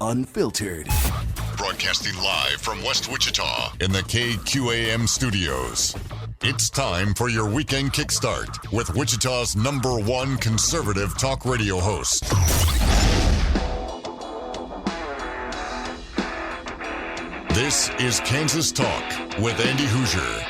unfiltered. Broadcasting live from West Wichita in the KQAM studios. It's time for your weekend kickstart with Wichita's #1 conservative talk radio host. This is Kansas Talk with Andy Hoosier.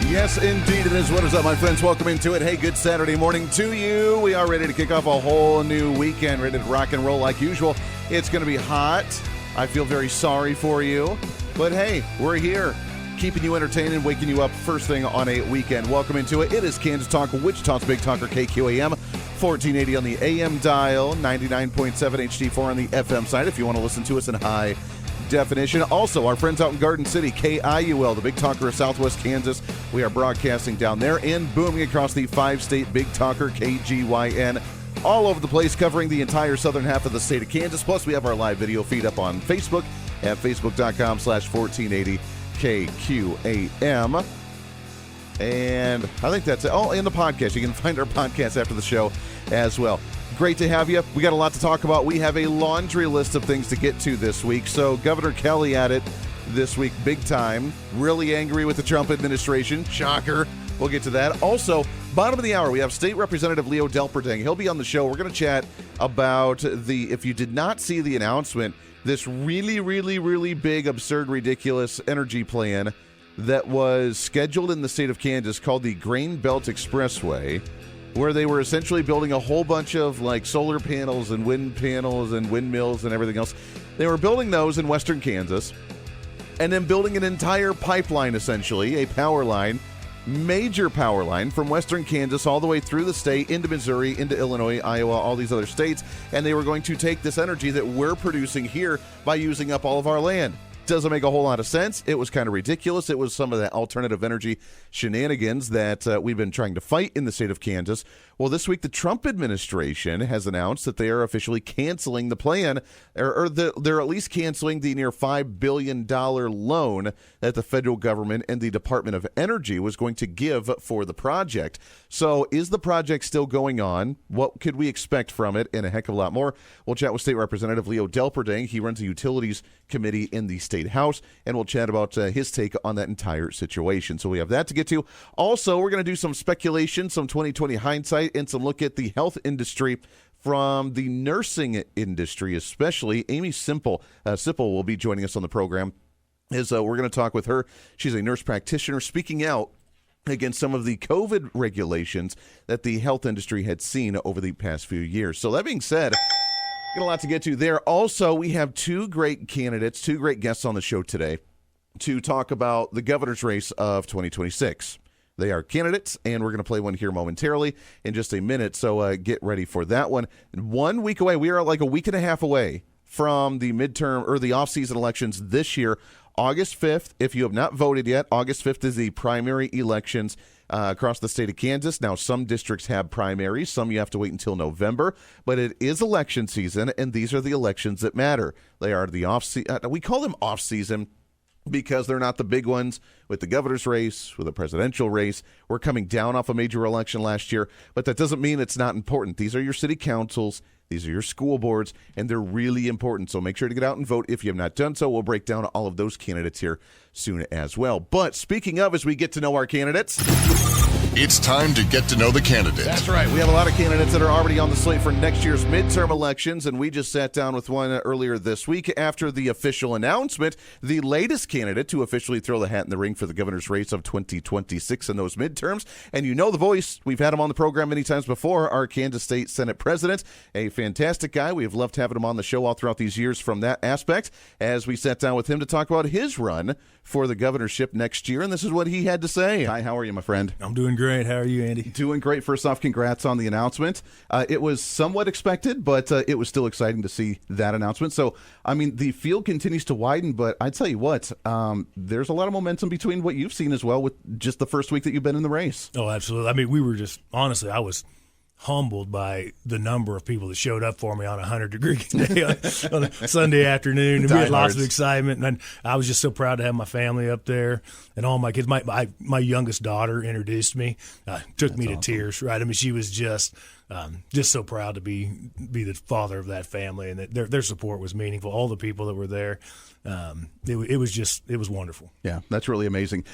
Yes, indeed it is. What is up, my friends? Welcome into it. Hey, good Saturday morning to you. We are ready to kick off a whole new weekend, ready to rock and roll like usual. It's going to be hot. I feel very sorry for you. But hey, we're here, keeping you entertained and waking you up first thing on a weekend. Welcome into it. It is Kansas Talk, Wichita's Big Talker, KQAM, 1480 on the AM dial, 99.7 HD4 on the FM side if you want to listen to us in high definition. Also, our friends out in Garden City, KIUL, the Big Talker of Southwest Kansas. We are broadcasting down there and booming across the 5-state Big Talker, KGYN, all over the place, covering the entire southern half of the state of Kansas. Plus, we have our live video feed up on Facebook at facebook.com/1480KQAM. And I think that's it. Oh, and the podcast. You can find our podcast after the show as well. Great to have you. We got a lot to talk about. We have a laundry list of things to get to this week. So Governor Kelly at it this week big time. Really angry with the Trump administration. Shocker. We'll get to that. Also, bottom of the hour, we have State Representative Leo Delperdang. He'll be on the show. We're going to chat about if you did not see the announcement, this really big, absurd, ridiculous energy plan that was scheduled in the state of Kansas called the Grain Belt Expressway, where they were essentially building a whole bunch of like solar panels and windmills and everything else. They were building those in western Kansas and then building an entire pipeline, essentially, a power line, major power line from western Kansas all the way through the state into Missouri, into Illinois, Iowa, all these other states. And they were going to take this energy that we're producing here by using up all of our land. Doesn't make a whole lot of sense. It was kind of ridiculous. It was some of the alternative energy shenanigans that we've been trying to fight in the state of Kansas. Well, this week, the Trump administration has announced that they are officially canceling the plan, or they're at least canceling the near $5 billion loan that the federal government and the Department of Energy was going to give for the project. So is the project still going on? What could we expect from it? And a heck of a lot more. We'll chat with State Representative Leo Delperdang. He runs the Utilities Committee in the State House, and we'll chat about his take on that entire situation. So we have that to get to. Also, we're going to do some speculation, some 2020 hindsight, and some look at the health industry from the nursing industry, especially. Amy Siple will be joining us on the program. We're going to talk with her. She's a nurse practitioner speaking out against some of the COVID regulations that the health industry had seen over the past few years. So that being said, got a lot to get to there. Also, we have two great candidates, two great guests on the show today to talk about the governor's race of 2026. They are candidates, and we're going to play one here momentarily in just a minute, so get ready for that one. 1 week away, we are like a week and a half away from the midterm or the off-season elections this year. August 5th, if you have not voted yet, August 5th is the primary elections across the state of Kansas. Now, some districts have primaries. Some you have to wait until November. But it is election season, and these are the elections that matter. They are the off-season. We call them off-season because they're not the big ones with the governor's race, with the presidential race. We're coming down off a major election last year, but that doesn't mean it's not important. These are your city councils. These are your school boards, and they're really important. So make sure to get out and vote if you have not done so. We'll break down all of those candidates here soon as well. But speaking of, as we get to know our candidates, it's time to get to know the candidates. That's right. We have a lot of candidates that are already on the slate for next year's midterm elections, and we just sat down with one earlier this week after the official announcement, the latest candidate to officially throw the hat in the ring for the governor's race of 2026 in those midterms. And you know the voice. We've had him on the program many times before, our Kansas State Senate president, a fantastic guy. We have loved having him on the show all throughout these years from that aspect, as we sat down with him to talk about his run for the governorship next year, and this is what he had to say. Hi, how are you, my friend? I'm doing great. How are you, Andy? Doing great. First off, congrats on the announcement. It was somewhat expected, but it was still exciting to see that announcement. So, I mean, the field continues to widen, but I tell you what, there's a lot of momentum between what you've seen as well with just the first week that you've been in the race. Oh, absolutely. I mean, we were just, honestly, I was humbled by the number of people that showed up for me on a 100-degree day on a Sunday afternoon. And we had lots of excitement. And I was just so proud to have my family up there and all my kids. My youngest daughter introduced me, took me to tears, right? I mean, she was just so proud to be the father of that family, and that their support was meaningful. All the people that were there, it was wonderful. Yeah, that's really amazing.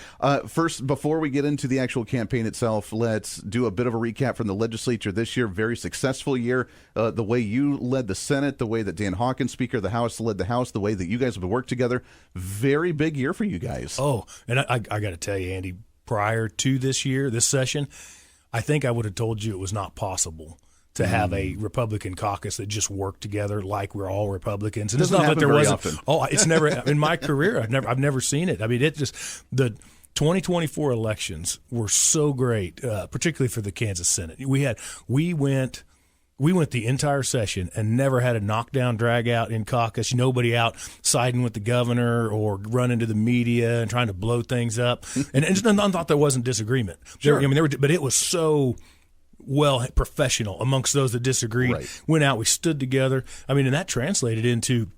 First, before we get into the actual campaign itself, let's do a bit of a recap from the legislature this year. Very successful year. The way you led the Senate, the way that Dan Hawkins, Speaker of the House, led the House, the way that you guys have worked together. Very big year for you guys. Oh, and I got to tell you, Andy, prior to this session, I think I would have told you it was not possible to have a Republican caucus that just worked together like we're all Republicans. And it's not that there wasn't. Often. Oh, it's never in my career. I've never seen it. I mean, it just the 2024 elections were so great, particularly for the Kansas Senate. We went the entire session and never had a knockdown, drag out in caucus. Nobody out siding with the governor or running to the media and trying to blow things up. And I thought there wasn't disagreement. Sure. But it was so professional amongst those that disagreed. Right. Went out, we stood together. I mean, and that translated into,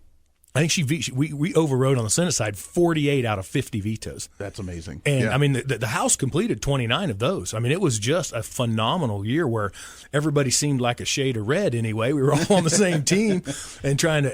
I think we overrode on the Senate side 48 out of 50 vetoes. That's amazing. And I mean, the House completed 29 of those. I mean, it was just a phenomenal year where everybody seemed like a shade of red anyway. We were all on the same team and trying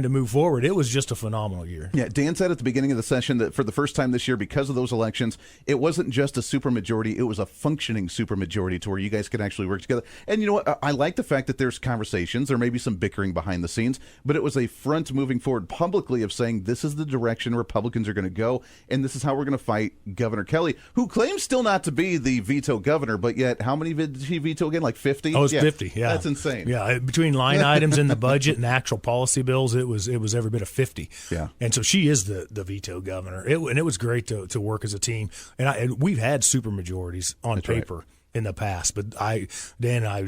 to move forward. It was just a phenomenal year. Yeah, Dan said at the beginning of the session that for the first time this year, because of those elections, it wasn't just a supermajority, it was a functioning supermajority to where you guys could actually work together. And you know what? I like the fact that there's conversations. There may be some bickering behind the scenes, but it was a front moving forward publicly of saying this is the direction Republicans are going to go, and this is how we're going to fight Governor Kelly, who claims still not to be the veto governor, but yet how many did he veto again? Like 50? Oh, it's 50. Yeah, that's insane. Yeah, between line items in the budget and actual policy bills, it was every bit of 50. Yeah, and so she is the veto governor. And it was great to work as a team. And we've had super majorities on paper in the past, but Dan and I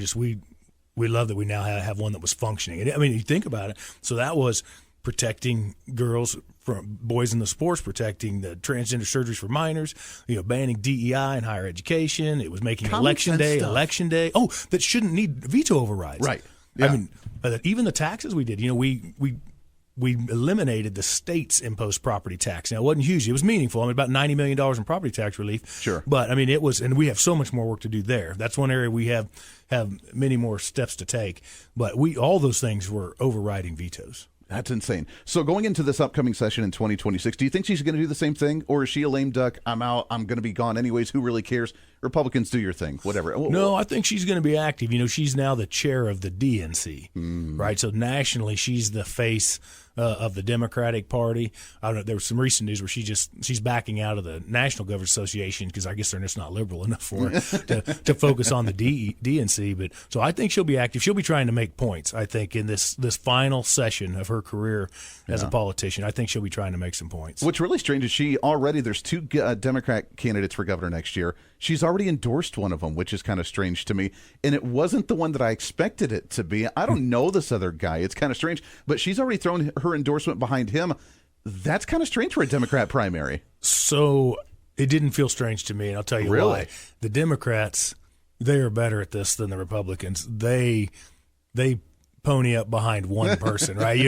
we love that we now have one that was functioning. And I mean, you think about it. So that was protecting girls from boys in the sports, protecting the transgender surgeries for minors, banning DEI in higher education. It was making election day. Oh, that shouldn't need veto overrides. Right. Yeah. I mean, even the taxes we did, we eliminated the state's imposed property tax. Now, it wasn't huge. It was meaningful. I mean, about $90 million in property tax relief. Sure. But, I mean, it was – and we have so much more work to do there. That's one area we have many more steps to take. But all those things were overriding vetoes. That's insane. So going into this upcoming session in 2026, do you think she's going to do the same thing? Or is she a lame duck? I'm out. I'm going to be gone anyways. Who really cares? Republicans, do your thing. Whatever. No, I think she's going to be active. She's now the chair of the DNC, right? So nationally, she's the face of the Democratic Party. I don't know. There was some recent news where she's backing out of the National Governors Association because I guess they're just not liberal enough for her to focus on the DNC. But so I think she'll be active. She'll be trying to make points. I think in this final session of her career as a politician, I think she'll be trying to make some points. What's really strange is there's two Democrat candidates for governor next year. She's already endorsed one of them, which is kind of strange to me. And it wasn't the one that I expected it to be. I don't know this other guy. It's kind of strange. But she's already thrown her endorsement behind him. That's kind of strange for a Democrat primary. So it didn't feel strange to me, and I'll tell you why. The Democrats, they are better at this than the Republicans. They pony up behind one person, right?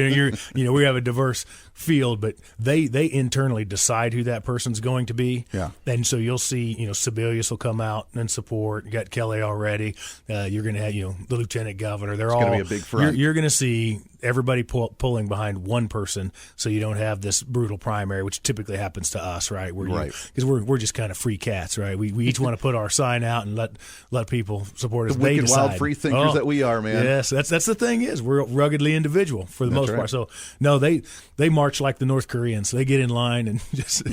We have a diverse field, but they internally decide who that person's going to be. Yeah. And so you'll see, Sebelius will come out and support. You got Kelly already. You're going to have, the lieutenant governor. They're all going to be a big front. You're going to see everybody pulling behind one person, so you don't have this brutal primary, which typically happens to us, right? Because we're just kind of free cats, right? We each want to put our sign out and let people support us. The wicked, wild, free thinkers that we are, man. Yes, that's the thing is we're ruggedly individual for the most part. So no, they march like the North Koreans. They get in line and just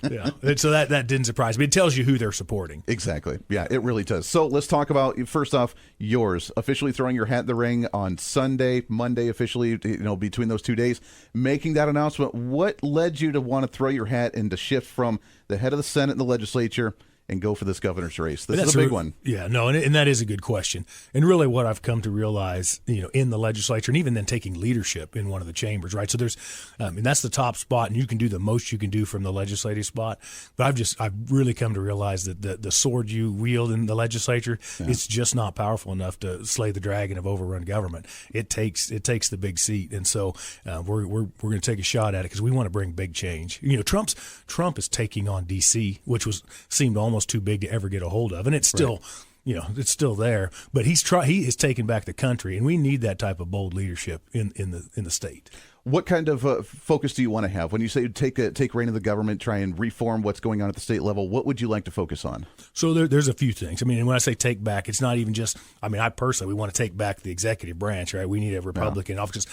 yeah. And so that didn't surprise me. It tells you who they're supporting. Exactly. Yeah, it really does. So let's talk about, first off, yours officially throwing your hat in the ring on Sunday, Monday officially, between those 2 days, making that announcement. What led you to want to throw your hat and to shift from the head of the Senate and the legislature and go for this governor's race? This is a big one. Yeah, no, and that is a good question. And really what I've come to realize, in the legislature and even then taking leadership in one of the chambers, right? So there's, and that's the top spot, and you can do the most you can do from the legislative spot. But I've really come to realize that the sword you wield in the legislature, it's just not powerful enough to slay the dragon of overrun government. It takes the big seat. And so we're going to take a shot at it because we want to bring big change. Trump is taking on D.C., which seemed almost too big to ever get a hold of, and it's still, it's still there. But he is taking back the country, and we need that type of bold leadership in the state. What kind of focus do you want to have when you say take reign of the government, try and reform what's going on at the state level? What would you like to focus on? So there's a few things. I mean, and when I say take back, it's not even just. I mean, I personally, we want to take back the executive branch, right? We need a Republican office.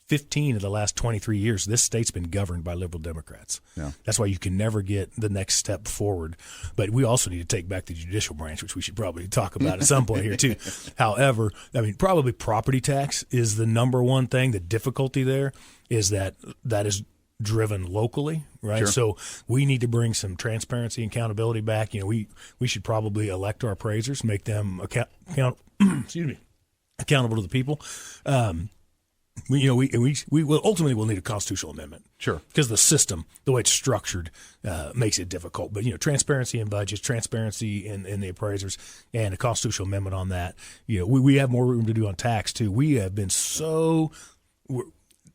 15 of the last 23 years, this state's been governed by liberal Democrats. Yeah. That's why you can never get the next step forward. But we also need to take back the judicial branch, which we should probably talk about at some point here too. However, I mean, probably property tax is the number one thing. The difficulty there is that is driven locally, right? Sure. So we need to bring some transparency and accountability back. We should probably elect our appraisers, make them accountable to the people. We will ultimately will need a constitutional amendment. Sure. Because the system, the way it's structured, makes it difficult. But, transparency in budgets, transparency in the appraisers, and a constitutional amendment on that. We have more room to do on tax, too. We have been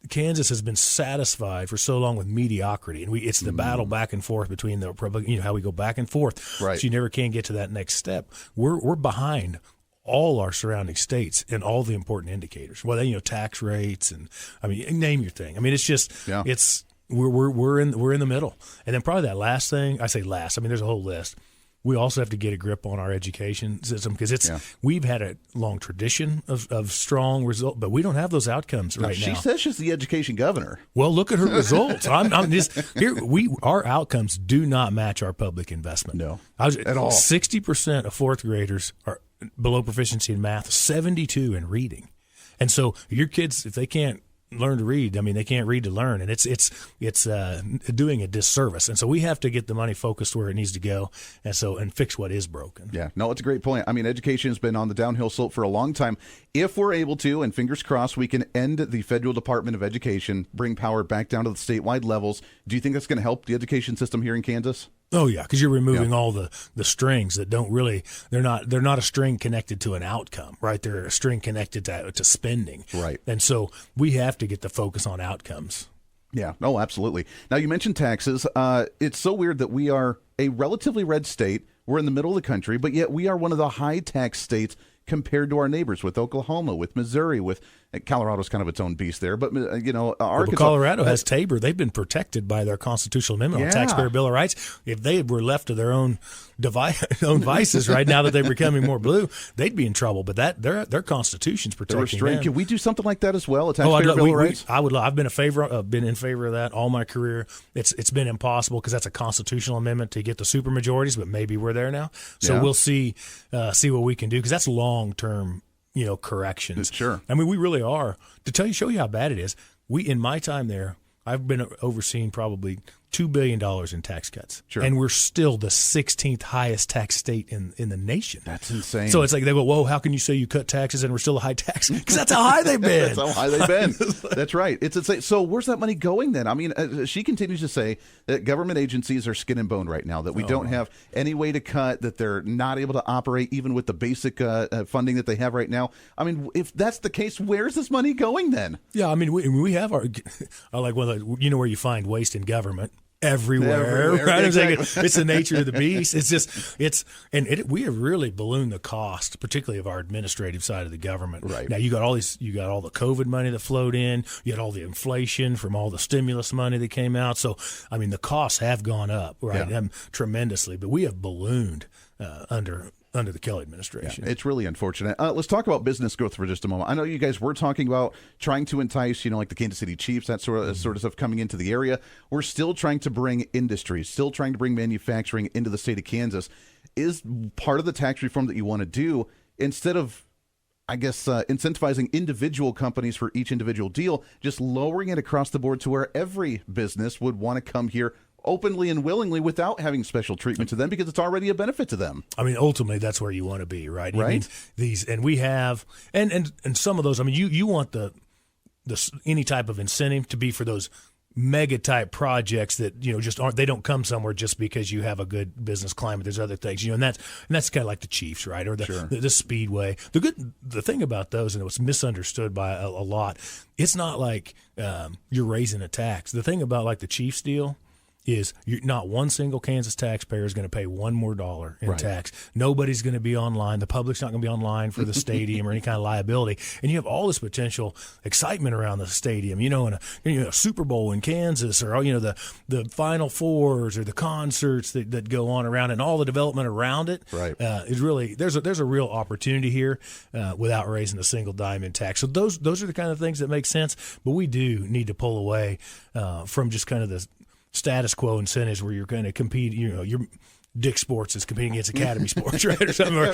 Kansas has been satisfied for so long with mediocrity, and it's the battle back and forth between the Republican, how we go back and forth. Right. So you never can get to that next step. We're behind all our surrounding states and all the important indicators. Well, tax rates and name your thing. I mean, it's just we're in the middle. And then probably that last thing, I say last. I mean, there's a whole list. We also have to get a grip on our education system because we've had a long tradition of strong results, but we don't have those outcomes right now. She says she's the education governor. Well, look at her results. I'm just here. Our outcomes do not match our public investment. No, at all. 60% of fourth graders are below proficiency in math, 72 in reading, and so your kids, if they can't learn to read, I mean, they can't read to learn, and it's doing a disservice. And so we have to get the money focused where it needs to go, and fix what is broken. Yeah, no, it's a great point. I mean, education has been on the downhill slope for a long time. If we're able to, and fingers crossed, we can end the federal Department of Education, bring power back down to the statewide levels. Do you think that's going to help the education system here in Kansas? Oh yeah, because you're removing all the strings that don't really they're not a string connected to an outcome, right? They're a string connected to spending, right? And so we have to get the focus on outcomes. Yeah, no, absolutely. Now you mentioned taxes. It's so weird that we are a relatively red state. We're in the middle of the country, but yet we are one of the high tax states compared to our neighbors, with Oklahoma, with Missouri, with Colorado's kind of its own beast there. But, Arkansas. But Colorado has Tabor. They've been protected by their constitutional amendment on Taxpayer Bill of Rights. If they were left to their own vices right now that they're becoming more blue, they'd be in trouble. But their constitution's protecting them. Can we do something like that as well, a Taxpayer Bill of Rights? I've been in favor of that all my career. It's been impossible because that's a constitutional amendment to get the supermajorities, but maybe we're there now. So we'll see what we can do, because that's long-term corrections. Sure. I mean, we really are. To show you how bad it is, in my time there, I've been overseeing probably $2 billion in tax cuts. Sure. And we're still the 16th highest tax state in the nation. That's insane. So it's like they go, whoa, how can you say you cut taxes and we're still a high tax? Because that's how high they've been. That's how high they've been. That's right. It's insane. So where's that money going then? I mean, she continues to say that government agencies are skin and bone right now, that we don't have any way to cut, that they're not able to operate even with the basic funding that they have right now. I mean, if that's the case, where's this money going then? Yeah, I mean, we have I like one of the, where you find waste in government. Everywhere, right? Exactly. It's the nature of the beast. We have really ballooned the cost, particularly of our administrative side of the government. Right. Now you got all the COVID money that flowed in, you got all the inflation from all the stimulus money that came out. So, I mean, the costs have gone up, right? Tremendously, but we have ballooned under the Kelly administration. Yeah, it's really unfortunate. Let's talk about business growth for just a moment. I know you guys were talking about trying to entice, like the Kansas City Chiefs, that sort of stuff coming into the area. We're still trying to bring industries, still trying to bring manufacturing into the state of Kansas. Is part of the tax reform that you want to do, instead of, I guess, incentivizing individual companies for each individual deal, just lowering it across the board to where every business would want to come here openly and willingly without having special treatment to them because it's already a benefit to them. I mean, ultimately, that's where you want to be, right? Right. I mean, and we have, and some of those. I mean, you want the any type of incentive to be for those mega type projects that just aren't. They don't come somewhere just because you have a good business climate. There's other things, and that's kind of like the Chiefs, right? Or the Speedway. The thing about those, and it was misunderstood by a lot. It's not like you're raising a tax. The thing about like the Chiefs deal is not one single Kansas taxpayer is going to pay $1 more in tax. Nobody's going to be online. The public's not going to be online for the stadium or any kind of liability. And you have all this potential excitement around the stadium, in a Super Bowl in Kansas, or the Final Fours or the concerts that go on around, and all the development around it. Right. Is really there's a real opportunity here without raising a single dime in tax. So those are the kind of things that make sense. But we do need to pull away from just kind of the status quo incentives where you're going to compete, your Dick Sports is competing against Academy Sports, right, or something, or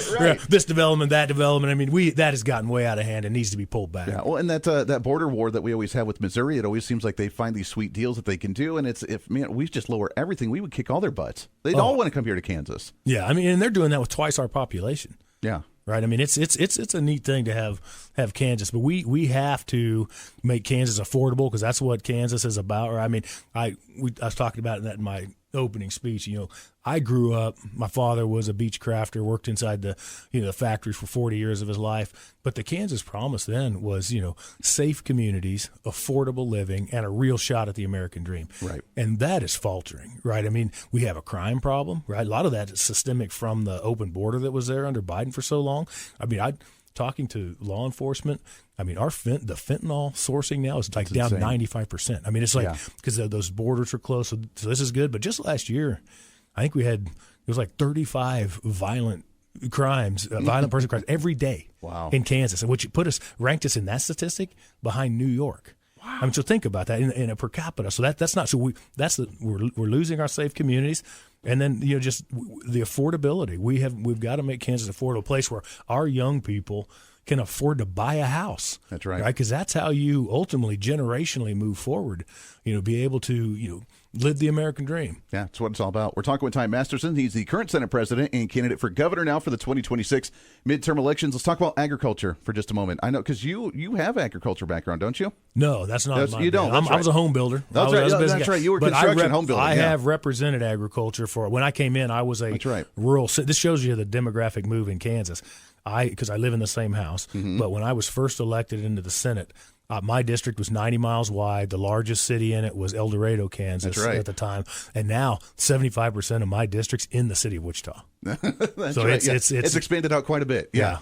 this development, that development. I mean, that has gotten way out of hand and needs to be pulled back. Yeah, well, and that border war that we always have with Missouri, it always seems like they find these sweet deals that they can do, and if we just lower everything, we would kick all their butts. They'd all want to come here to Kansas. Yeah, I mean, and they're doing that with twice our population. Yeah. Right. I mean, it's a neat thing to have Kansas, but we have to make Kansas affordable because that's what Kansas is about. Or I mean, I was talking about that in my opening speech. I grew up. My father was a beach crafter, worked inside the factories for 40 years of his life. But the Kansas promise then was safe communities, affordable living, and a real shot at the American dream. Right. And that is faltering. Right. I mean, we have a crime problem. Right. A lot of that is systemic from the open border that was there under Biden for so long. I mean, talking to law enforcement, I mean, the fentanyl sourcing now is like down 95%. I mean, it's like because those borders are closed, so this is good. But just last year, I think it was like 35 violent person crimes every day in Kansas, which ranked us in that statistic behind New York. Wow. I mean, so think about that in a per capita. So that's not so we're losing our safe communities. And then just the affordability. We've got to make Kansas an affordable place where our young people can afford to buy a house. That's right. Because that's how you ultimately generationally move forward. Be able to live the American dream. Yeah, that's what it's all about. We're talking with Ty Masterson. He's the current Senate president and candidate for governor now for the 2026 midterm elections. Let's talk about agriculture for just a moment. I know because you have agriculture background, don't you? no, that's not. You don't. I was a home builder. That's right. You were construction home builder. I have represented agriculture for when I came in. I was a rural. This shows you the demographic move in Kansas. Because I live in the same house, but when I was first elected into the Senate, my district was 90 miles wide. The largest city in it was El Dorado, Kansas at the time. And now 75% of my district's in the city of Wichita. That's right. It's expanded out quite a bit. Yeah.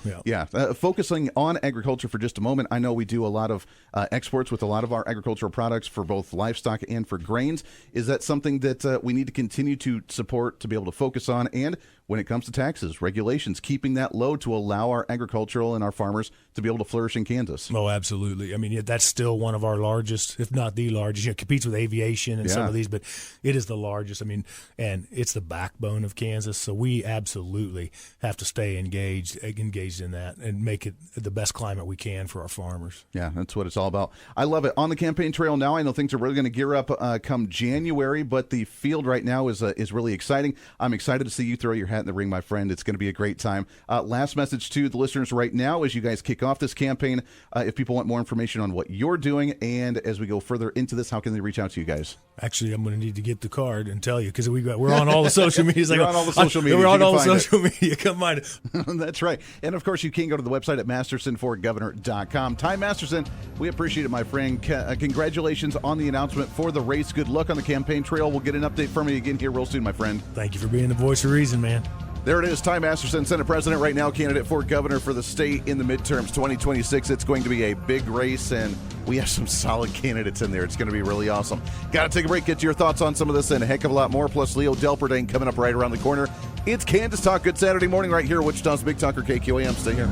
Focusing on agriculture for just a moment, I know we do a lot of exports with a lot of our agricultural products for both livestock and for grains. Is that something that we need to continue to support, to be able to focus on? And when it comes to taxes, regulations, keeping that low to allow our agricultural and our farmers to be able to flourish in Kansas. Oh, absolutely. I mean, that's still one of our largest, if not the largest. It competes with aviation and some of these, but it is the largest. I mean, and it's the backbone of Kansas. So we absolutely have to stay engaged in that and make it the best climate we can for our farmers. Yeah, that's what it's all about. I love it. On the campaign trail now, I know things are really going to gear up come January, but the field right now is really exciting. I'm excited to see you throw your hat in the ring, my friend. It's going to be a great time. Last message to the listeners right now as you guys kick off this campaign. If people want more information on what you're doing, and as we go further into this, how can they reach out to you guys? Actually, I'm going to need to get the card and tell you because we're on all the social media. We're on all the social media. We're on all the social media. Come find it. That's right. And of course, you can go to the website at mastersonforgovernor.com. Ty Masterson, we appreciate it, my friend. Congratulations on the announcement for the race. Good luck on the campaign trail. We'll get an update from you again here real soon, my friend. Thank you for being the voice of reason, man. There it is, Ty Masterson, Senate President right now, candidate for governor for the state in the midterms 2026. It's going to be a big race, and we have some solid candidates in there. It's going to be really awesome. Got to take a break, get your thoughts on some of this and a heck of a lot more, plus Leo Delperdang coming up right around the corner. It's Kansas Talk. Good Saturday morning right here at Wichita's Big Talker KQAM. Stay here.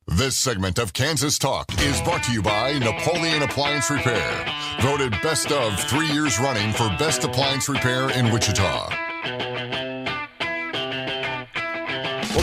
This segment of Kansas Talk is brought to you by Napoleon Appliance Repair. Voted best of 3 years running for best appliance repair in Wichita.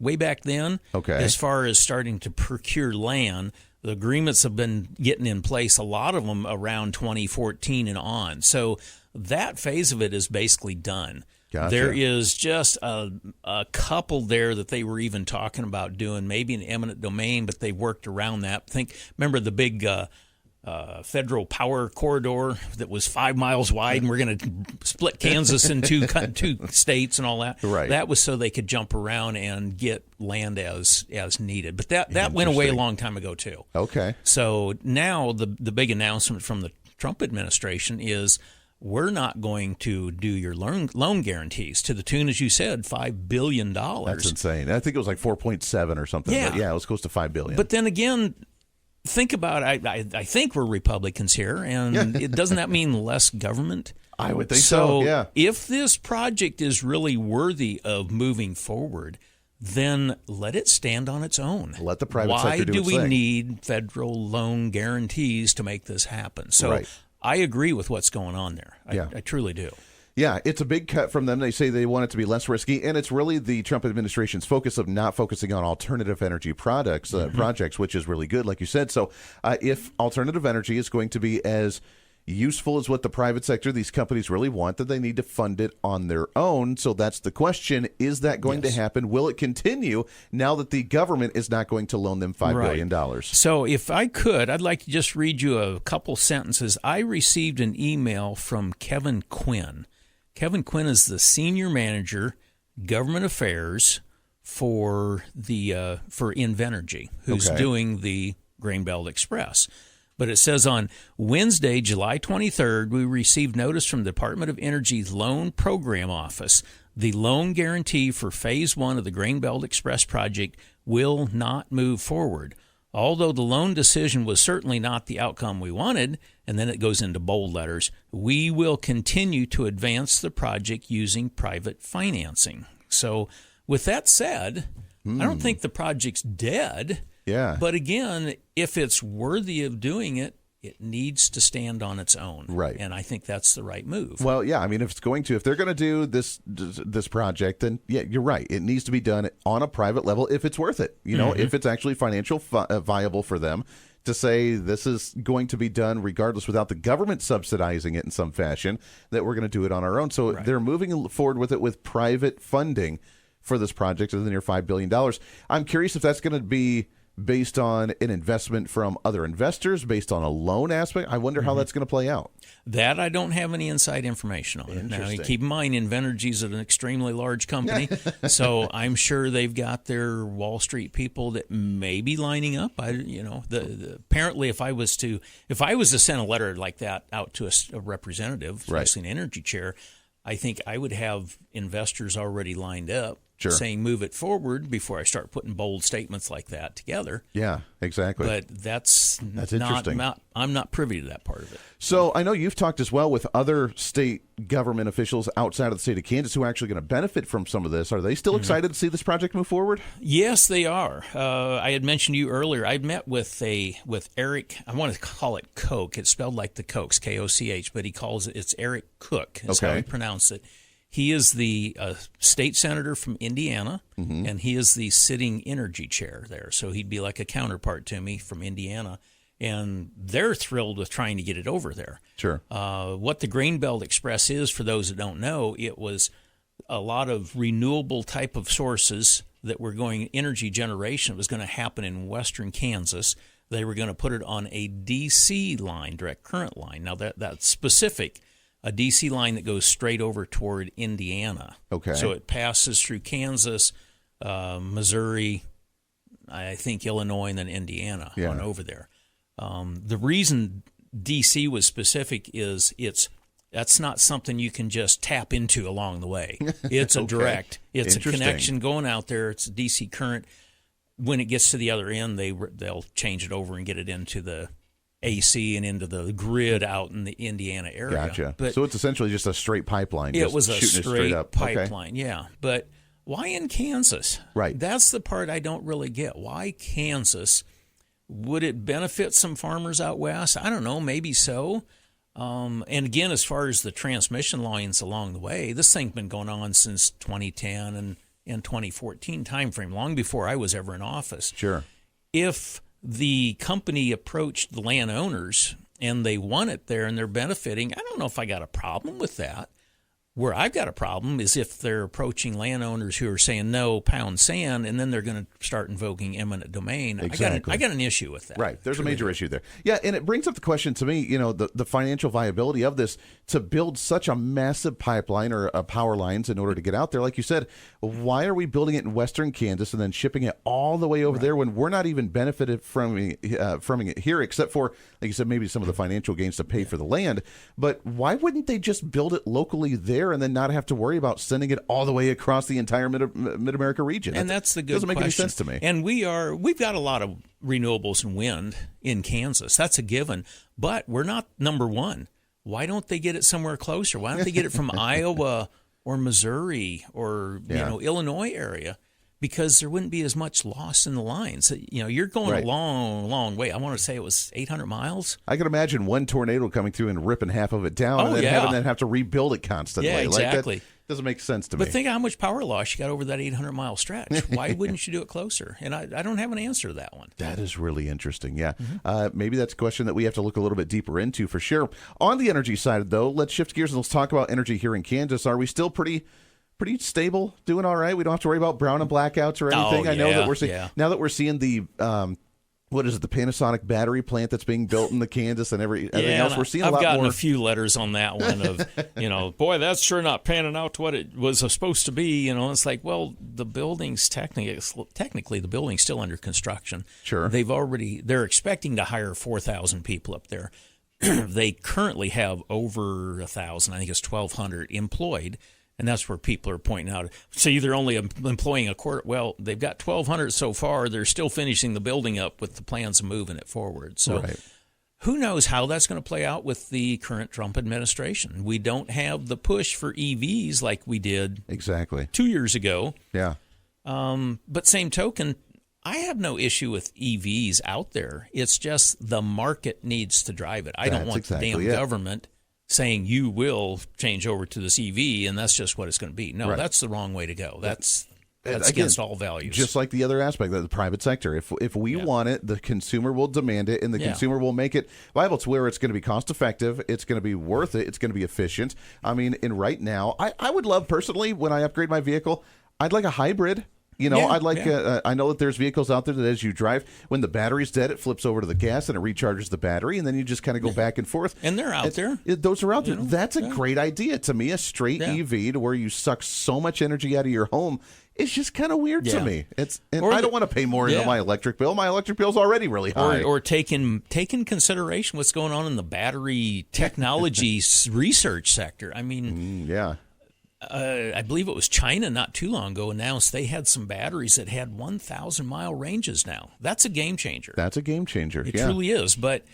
way back then. Okay. As far as starting to procure land, the agreements have been getting in place, a lot of them around 2014 and on. So that phase of it is basically done. Gotcha. There is just a couple there that they were even talking about doing, maybe an eminent domain, but they worked around that. Remember the big federal power corridor that was 5 miles wide, and we're going to split Kansas into two states and all that. Right. That was so they could jump around and get land as needed. But that went away a long time ago too. Okay. So now the big announcement from the Trump administration is, we're not going to do your loan guarantees to the tune, as you said, $5 billion. That's insane. I think it was like 4.7 or something. Yeah. But yeah, it was close to $5 billion. But then again, think about it. I think we're Republicans here, and doesn't that mean less government? I would think so, yeah. If this project is really worthy of moving forward, then let it stand on its own. Let the private sector do its we thing. need federal loan guarantees to make this happen? So Right. I agree with what's going on there. Yeah. I truly do. Yeah, it's a big cut from them. They say they want it to be less risky, and it's really the Trump administration's focus of not focusing on alternative energy projects, which is really good, like you said. So if alternative energy is going to be as useful as what the private sector, these companies really want, then they need to fund it on their own. So that's the question. Is that going to happen? Will it continue now that the government is not going to loan them $5 billion? So if I could, I'd like to just read you a couple sentences. I received an email from Kevin Quinn. Kevin Quinn is the senior manager, government affairs for Invenergy, who's doing the Grain Belt Express. But it says on Wednesday, July 23rd, we received notice from the Department of Energy's Loan Program Office. The loan guarantee for Phase 1 of the Grain Belt Express project will not move forward. Although the loan decision was certainly not the outcome we wanted, and then it goes into bold letters, we will continue to advance the project using private financing. So with that said, I don't think the project's dead. Yeah. But again, if it's worthy of doing it, it needs to stand on its own. Right. And I think that's the right move. Well, yeah, I mean, if they're going to do this project, then yeah, you're right. It needs to be done on a private level if it's worth it. You know, if it's actually financial viable for them to say this is going to be done regardless without the government subsidizing it in some fashion, that we're going to do it on our own. So they're moving forward with it with private funding for this project of the near $5 billion. I'm curious if that's going to be based on an investment from other investors, based on a loan aspect. I wonder how that's going to play out. That I don't have any inside information on. Now, keep in mind, Invenergy's an extremely large company, so I'm sure they've got their Wall Street people that may be lining up. Apparently, if I was to send a letter like that out to a representative, especially an energy chair, I think I would have investors already lined up. Saying move it forward before I start putting bold statements like that together. Yeah, exactly. But that's interesting. I'm not privy to that part of it. So I know you've talked as well with other state government officials outside of the state of Kansas who are actually going to benefit from some of this. Are they still excited to see this project move forward? Yes, they are. I had mentioned to you earlier, I met with Eric, I want to call it Koch. It's spelled like the Kochs, K-O-C-H, but it's Eric Cook is how he pronounced it. He is the state senator from Indiana, and he is the sitting energy chair there. So he'd be like a counterpart to me from Indiana. And they're thrilled with trying to get it over there. Sure. What the Grain Belt Express is, for those that don't know, it was a lot of renewable type of sources that were going, energy generation was going to happen in western Kansas. They were going to put it on a DC line, direct current line. Now, that's specific. A DC line that goes straight over toward Indiana. Okay. So it passes through Kansas, Missouri, I think Illinois, and then Indiana on over there. The reason DC was specific is that's not something you can just tap into along the way. It's a direct. It's a connection going out there. It's a DC current. When it gets to the other end, they'll change it over and get it into the AC and into the grid out in the Indiana area. Gotcha. But so it's essentially just a straight pipeline. It was a straight up pipeline, yeah. But why in Kansas? Right. That's the part I don't really get. Why Kansas? Would it benefit some farmers out west? I don't know, maybe so. And again, as far as the transmission lines along the way, this thing's been going on since 2010, and and 2014 timeframe, long before I was ever in office. Sure. If the company approached the landowners and they want it there and they're benefiting, I don't know if I got a problem with that. Where I've got a problem is if they're approaching landowners who are saying no, pound sand, and then they're going to start invoking eminent domain. Exactly. I got an issue with that. Right. There's a major issue there. Yeah, and it brings up the question to me, the financial viability of this to build such a massive pipeline or power lines in order to get out there. Like you said, why are we building it in western Kansas and then shipping it all the way over there when we're not even benefited from it here, except for, like you said, maybe some of the financial gains to pay for the land. But why wouldn't they just build it locally there and then not have to worry about sending it all the way across the entire Mid-America region? And that's the good doesn't make question. any sense to me. And we've got a lot of renewables and wind in Kansas. That's a given. But we're not number one. Why don't they get it somewhere closer? Why don't they get it from Iowa or Missouri or Illinois area? Because there wouldn't be as much loss in the lines. You're going a long, long way. I want to say it was 800 miles. I can imagine one tornado coming through and ripping half of it down and then have to rebuild it constantly. Yeah, exactly. Like that doesn't make sense to me. But think how much power loss you got over that 800-mile stretch. Why wouldn't you do it closer? And I don't have an answer to that one. That is really interesting, yeah. Maybe that's a question that we have to look a little bit deeper into for sure. On the energy side, though, let's shift gears and let's talk about energy here in Kansas. Are we still pretty stable, doing all right? We don't have to worry about brown and blackouts or anything. I know that we're seeing now that we're seeing the the Panasonic battery plant that's being built in the Kansas and everything else. We're seeing a lot more. I've gotten a few letters on that one of, boy, that's sure not panning out to what it was supposed to be. It's like, well, the building's technically the building's still under construction. Sure. They're expecting to hire 4,000 people up there. They currently have over 1,000, I think it's 1,200 employed. And that's where people are pointing out. See, they're only employing a quarter. Well, they've got 1,200 so far. They're still finishing the building up with the plans of moving it forward. So who knows how that's going to play out with the current Trump administration. We don't have the push for EVs like we did 2 years ago. Yeah. But same token, I have no issue with EVs out there. It's just the market needs to drive it. I don't want the damn government saying you will change over to this EV, and that's just what it's going to be. No, that's the wrong way to go. That's against all values. Just like the other aspect of the private sector. If we want it, the consumer will demand it, and the consumer will make it viable to where it's going to be cost effective, it's going to be worth it, it's going to be efficient. I mean, and right now, I would love personally, when I upgrade my vehicle, I'd like a hybrid. I'd like. I know that there's vehicles out there that as you drive, when the battery's dead, it flips over to the gas and it recharges the battery, and then you just kind of go back and forth. And they're out there. Those are out there. That's a great idea to me. A straight EV to where you suck so much energy out of your home. It's just kind of weird to me. I don't want to pay more into my electric bill. My electric bill's already really high. Or take in consideration what's going on in the battery technology research sector. I mean, I believe it was China not too long ago announced they had some batteries that had 1,000-mile ranges now. That's a game changer. It truly is. But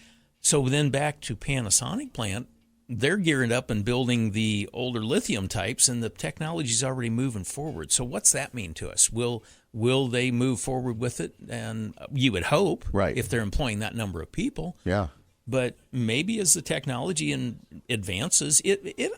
so then back to Panasonic plant, they're gearing up and building the older lithium types, and the technology's already moving forward. So what's that mean to us? Will they move forward with it? And you would hope, if they're employing that number of people. Yeah. But maybe as the technology advances,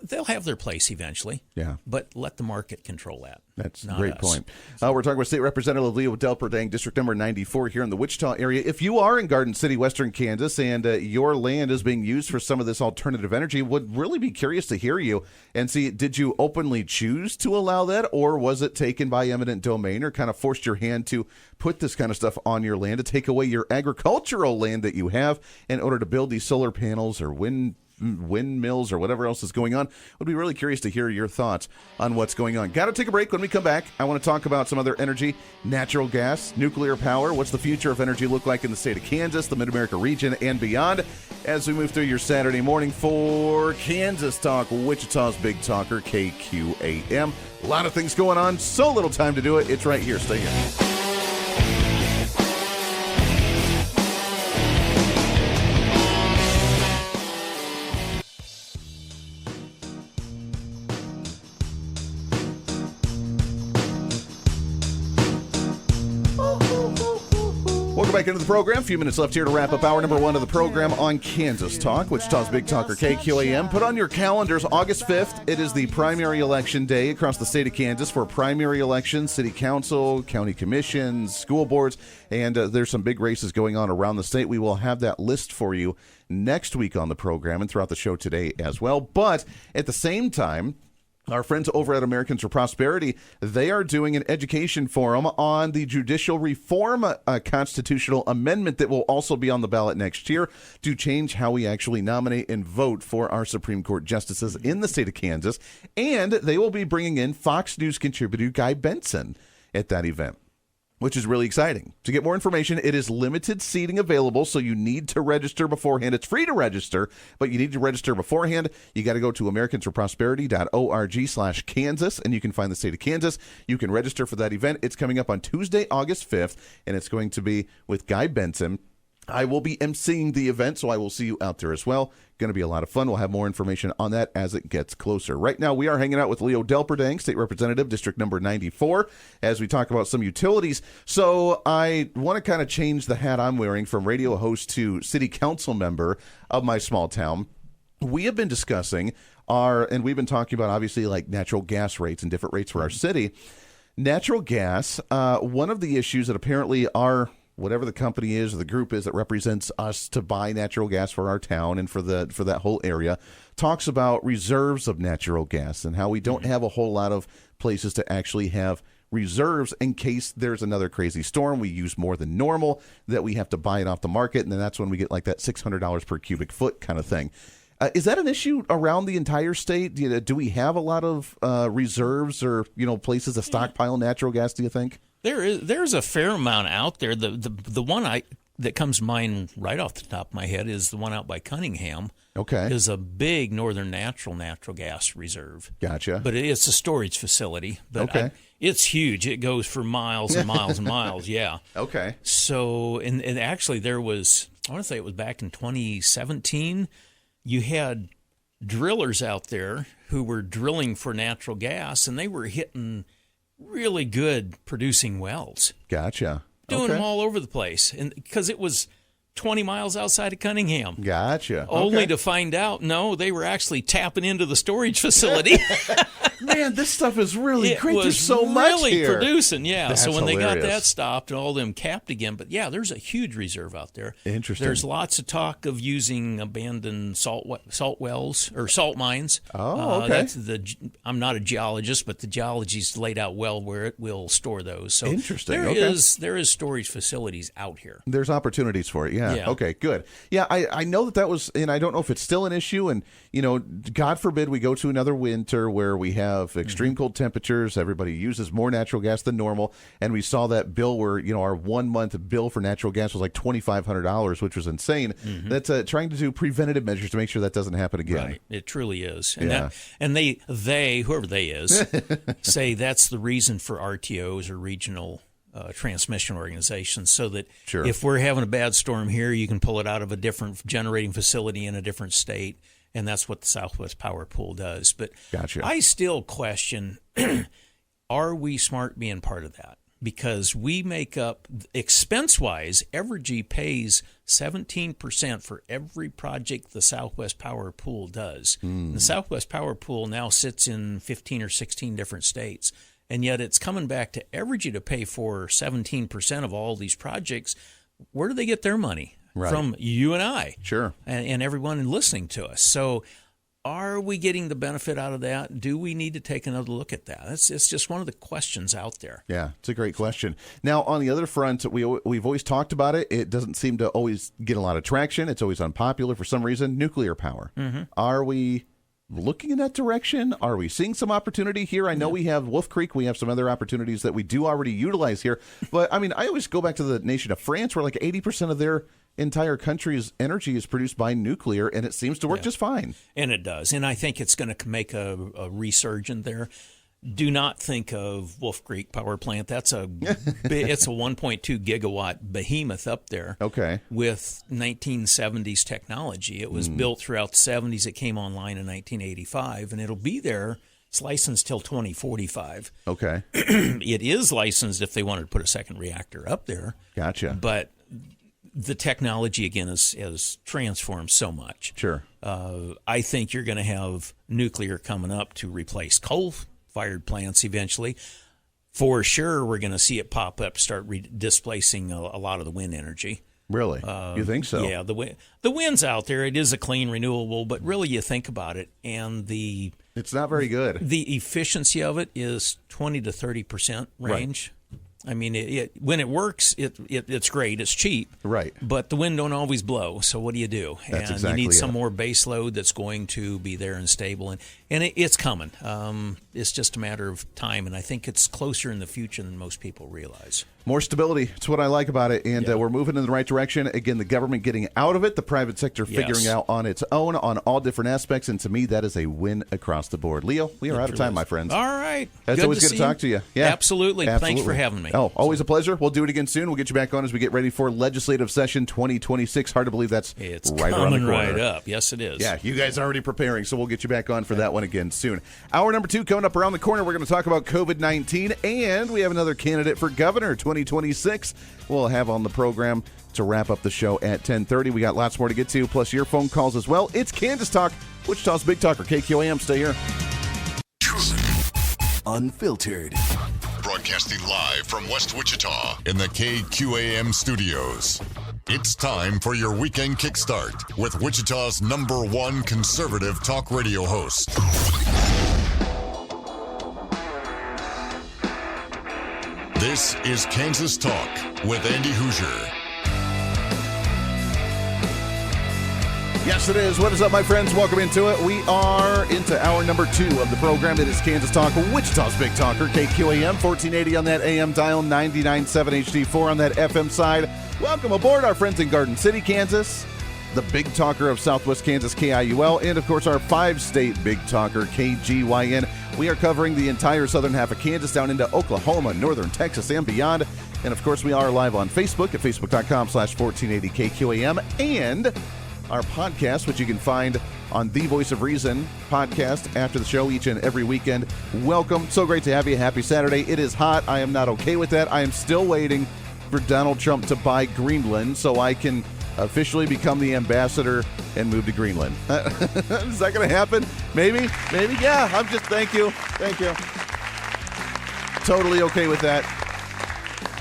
they'll have their place eventually. Yeah. But let the market control that. That's a great point. We're talking with State Representative Leo Delperdang, District Number 94 here in the Wichita area. If you are in Garden City, western Kansas, and your land is being used for some of this alternative energy, would really be curious to hear you and see, did you openly choose to allow that, or was it taken by eminent domain, or kind of forced your hand to put this kind of stuff on your land to take away your agricultural land that you have in order to build these solar panels or windmills or whatever else is going on? Would be really curious to hear your thoughts on what's going on. Got to take a break. When we come back, I want to talk about some other energy, natural gas, nuclear power. What's the future of energy look like in the state of Kansas, the Mid-America region, and beyond, as we move through your Saturday morning for Kansas Talk, Wichita's Big Talker, KQAM. A lot of things going on, so little time to do it. It's right here. Stay here. back into the program. A few minutes left here to wrap up hour number 1 of the program on Kansas Talk, Wichita's Big Talker KQAM. Put on your calendars August 5th. It is the primary election day across the state of Kansas for primary elections, city council, county commissions, school boards, and there's some big races going on around the state. We will have that list for you next week on the program and throughout the show today as well. But at the same time, our friends over at Americans for Prosperity, they are doing an education forum on the judicial reform constitutional amendment that will also be on the ballot next year to change how we actually nominate and vote for our Supreme Court justices in the state of Kansas. And they will be bringing in Fox News contributor Guy Benson at that event, which is really exciting. To get more information, it is limited seating available, so you need to register beforehand. It's free to register, but you need to register beforehand. You got to go to americansforprosperity.org/Kansas, and you can find the state of Kansas. You can register for that event. It's coming up on Tuesday, August 5th, and it's going to be with Guy Benson. I will be emceeing the event, so I will see you out there as well. Going to be a lot of fun. We'll have more information on that as it gets closer. Right now, we are hanging out with Leo Delperdang, State Representative, District Number 94, as we talk about some utilities. So I want to kind of change the hat I'm wearing from radio host to city council member of my small town. We have been discussing and we've been talking about, obviously, like natural gas rates and different rates for our city. Natural gas, one of the issues that apparently whatever the company is or the group is that represents us to buy natural gas for our town and for that whole area, talks about reserves of natural gas and how we don't have a whole lot of places to actually have reserves in case there's another crazy storm. We use more than normal, that we have to buy it off the market, and then that's when we get like that $600 per cubic foot kind of thing. Is that an issue around the entire state? Do we have a lot of reserves or places to stockpile natural gas, do you think? There's a fair amount out there. The one that comes to mind right off the top of my head is the one out by Cunningham. Okay. Is a big northern natural gas reserve. Gotcha. But it's a storage facility. But okay. It's huge. It goes for miles and miles and miles. Yeah. Okay. So, and actually there was, I want to say it was back in 2017, you had drillers out there who were drilling for natural gas, and they were hitting really good producing wells. Gotcha. Doing them all over the place. And because it was 20 miles outside of Cunningham. Gotcha. Only to find out, no, they were actually tapping into the storage facility. Man, this stuff is really great. There's so much really here. Producing, yeah. That's so when hilarious. they got that stopped and all them capped again, but yeah, there's a huge reserve out there. Interesting. There's lots of talk of using abandoned salt wells or salt mines. Oh, okay. I'm not a geologist, but the geology's laid out well where it will store those. So interesting. There is storage facilities out here. There's opportunities for it. Yeah. Okay, good. Yeah, I know that was, and I don't know if it's still an issue. And, God forbid we go to another winter where we have extreme cold temperatures. Everybody uses more natural gas than normal. And we saw that bill where, our 1 month bill for natural gas was like $2,500, which was insane. Mm-hmm. That's trying to do preventative measures to make sure that doesn't happen again. Right. It truly is. And they, whoever they is, say that's the reason for RTOs or regional transmission organizations, so that if we're having a bad storm here, you can pull it out of a different generating facility in a different state, and that's what the Southwest Power Pool does. But gotcha. I still question, are we smart being part of that? Because we make up, expense-wise, Evergy pays 17% for every project the Southwest Power Pool does. The Southwest Power Pool now sits in 15 or 16 different states. And yet it's coming back to Evergy to pay for 17% of all these projects. Where do they get their money? Right. From you and I. Sure. And everyone listening to us. So are we getting the benefit out of that? Do we need to take another look at that? It's just one of the questions out there. Yeah, it's a great question. Now, on the other front, we've always talked about it. It doesn't seem to always get a lot of traction. It's always unpopular for some reason. Nuclear power. Mm-hmm. Are we looking in that direction? Are we seeing some opportunity here? I know we have Wolf Creek. We have some other opportunities that we do already utilize here. But, I always go back to the nation of France, where like 80% of their entire country's energy is produced by nuclear, and it seems to work just fine. And it does. And I think it's going to make a resurgence there. Do not think of Wolf Creek Power Plant. It's a 1.2 gigawatt behemoth up there. Okay. With 1970s technology. It was built throughout the 70s. It came online in 1985, and it'll be there. It's licensed till 2045. Okay. It is licensed if they wanted to put a second reactor up there. Gotcha. But the technology, again, has transformed so much. Sure. I think you're going to have nuclear coming up to replace coal-fired plants eventually. For sure, we're going to see it pop up, start displacing a lot of the wind energy. Really? You think so? Yeah, the wind's out there. It is a clean, renewable, but really you think about it, and it's not very good. The efficiency of it is 20 to 30% range. Right. I mean, when it works, it's great. It's cheap. Right. But the wind don't always blow, so what do you do? That's and exactly you need some it. more base load that's going to be there and stable, and it's coming. It's just a matter of time, and I think it's closer in the future than most people realize. More stability. It's what I like about it, and we're moving in the right direction. Again, the government getting out of it, the private sector figuring out on its own on all different aspects, and to me, that is a win across the board. Leo, we are out of time, my friends. All right. It's always good to talk to you. Yeah, Absolutely. Thanks for having me. Oh, always a pleasure. We'll do it again soon. We'll get you back on as we get ready for legislative session 2026. Hard to believe that's right around the corner. Right up. Yes, it is. Yeah, you guys are already preparing, so we'll get you back on for that one again soon. Hour number 2 coming up around the corner. We're going to talk about COVID-19, and we have another candidate for governor 2026. We'll have on the program to wrap up the show at 10:30. We got lots more to get to, plus your phone calls as well. It's Kansas Talk, Wichita's Big Talker, KQAM. Stay here. Unfiltered. Broadcasting live from West Wichita in the KQAM studios. It's time for your weekend kickstart with Wichita's #1 conservative talk radio host. This is Kansas Talk with Andy Hoosier. Yes, it is. What is up, my friends? Welcome into it. We are into hour number 2 of the program. It is Kansas Talk, Wichita's Big Talker, KQAM, 1480 on that AM dial, 99.7 HD4 on that FM side. Welcome aboard, our friends in Garden City, Kansas, the Big Talker of Southwest Kansas, KIUL, and, of course, our 5-state Big Talker, KGYN. We are covering the entire southern half of Kansas down into Oklahoma, northern Texas, and beyond. And, of course, we are live on Facebook at facebook.com/1480KQAM, and our podcast, which you can find on the Voice of Reason podcast after the show each and every weekend. Welcome. So great to have you. Happy Saturday. It is hot. I am not okay with that. I am still waiting for Donald Trump to buy Greenland so I can officially become the ambassador and move to Greenland. Is that going to happen? Maybe. Yeah. Thank you. Totally okay with that.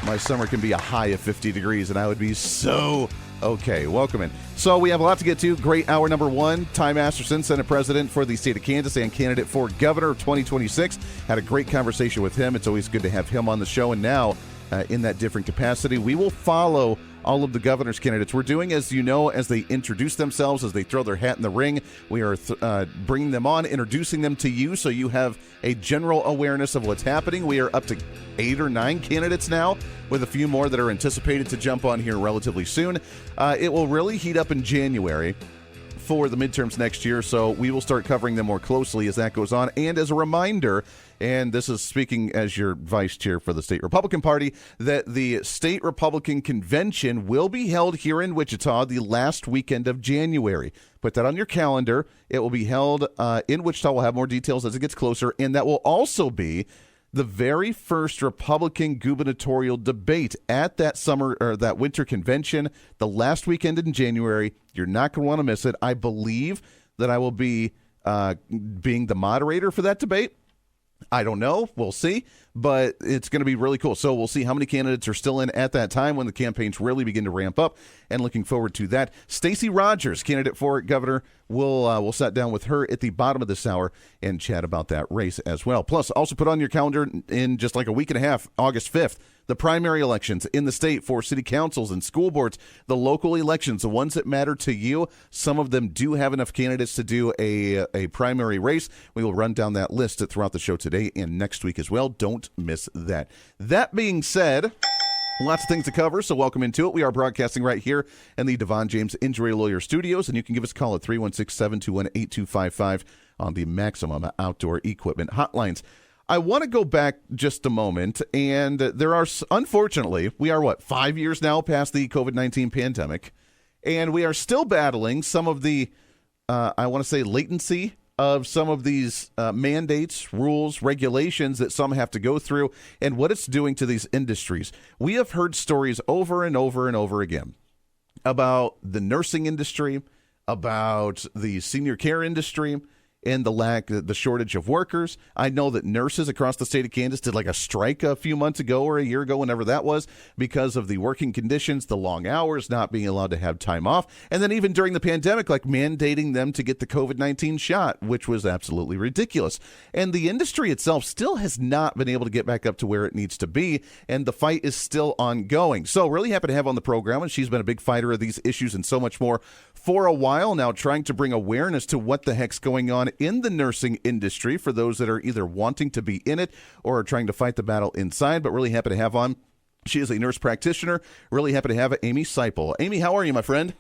My summer can be a high of 50 degrees, and I would be so okay. Welcome in. So we have a lot to get to. Great hour number 1. Ty Masterson, Senate President for the state of Kansas and candidate for governor of 2026. Had a great conversation with him. It's always good to have him on the show. And now, in that different capacity, we will follow all of the governor's candidates. We're doing, as you know, as they introduce themselves, as they throw their hat in the ring, we are bringing them on, introducing them to you so you have a general awareness of what's happening. We are up to 8 or 9 candidates now, with a few more that are anticipated to jump on here relatively soon. It will really heat up in January for the midterms next year, so we will start covering them more closely as that goes on. And as a reminder, and this is speaking as your vice chair for the State Republican Party, that the State Republican Convention will be held here in Wichita the last weekend of January. Put that on your calendar. It will be held in Wichita. We'll have more details as it gets closer, and that will also be the very first Republican gubernatorial debate at that summer or that winter convention, the last weekend in January. You're not going to want to miss it. I believe that I will be being the moderator for that debate. I don't know. We'll see. But it's going to be really cool. So we'll see how many candidates are still in at that time when the campaigns really begin to ramp up, and looking forward to that. Stacey Rogers, candidate for governor, we'll sit down with her at the bottom of this hour and chat about that race as well. Plus, also put on your calendar in just like a week and a half, August 5th, the primary elections in the state for city councils and school boards, the local elections, the ones that matter to you. Some of them do have enough candidates to do a primary race. We will run down that list throughout the show today and next week as well. Don't miss that. That being said, lots of things to cover, so welcome into it. We are broadcasting right here in the Devon James Injury Lawyer Studios, and you can give us a call at 316-721-8255 on the Maximum Outdoor Equipment Hotlines. I want to go back just a moment, and there are, unfortunately, we are, 5 years now past the COVID-19 pandemic, and we are still battling some of the, I want to say, latency of some of these mandates, rules, regulations that some have to go through, and what it's doing to these industries. We have heard stories over and over and over again about the nursing industry, about the senior care industry, and the shortage of workers. I know that nurses across the state of Kansas did like a strike a few months ago or a year ago, whenever that was, because of the working conditions, the long hours, not being allowed to have time off. And then even during the pandemic, like mandating them to get the COVID-19 shot, which was absolutely ridiculous. And the industry itself still has not been able to get back up to where it needs to be. And the fight is still ongoing. So really happy to have on the program. And she's been a big fighter of these issues and so much more for a while now, trying to bring awareness to what the heck's going on in the nursing industry for those that are either wanting to be in it or are trying to fight the battle inside. But really happy to have on. She is a nurse practitioner. Really happy to have Amy Siple. Amy, how are you, my friend?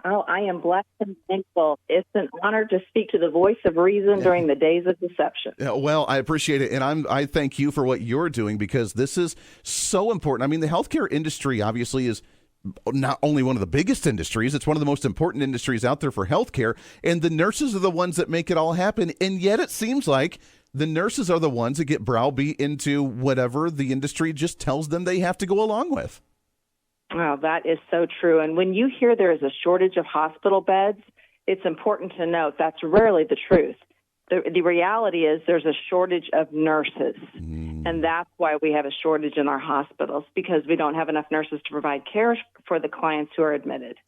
Oh, I am blessed and thankful. It's an honor to speak to the voice of reason during the days of deception. Yeah, well, I appreciate it, and I thank you for what you're doing, because this is so important. I mean, the healthcare industry obviously is not only one of the biggest industries, it's one of the most important industries out there for healthcare, and the nurses are the ones that make it all happen. And yet it seems like the nurses are the ones that get browbeat into whatever the industry just tells them they have to go along with. Well, that is so true. And when you hear there is a shortage of hospital beds, it's important to note that's rarely the truth. The reality is there's a shortage of nurses, and that's why we have a shortage in our hospitals, because we don't have enough nurses to provide care for the clients who are admitted.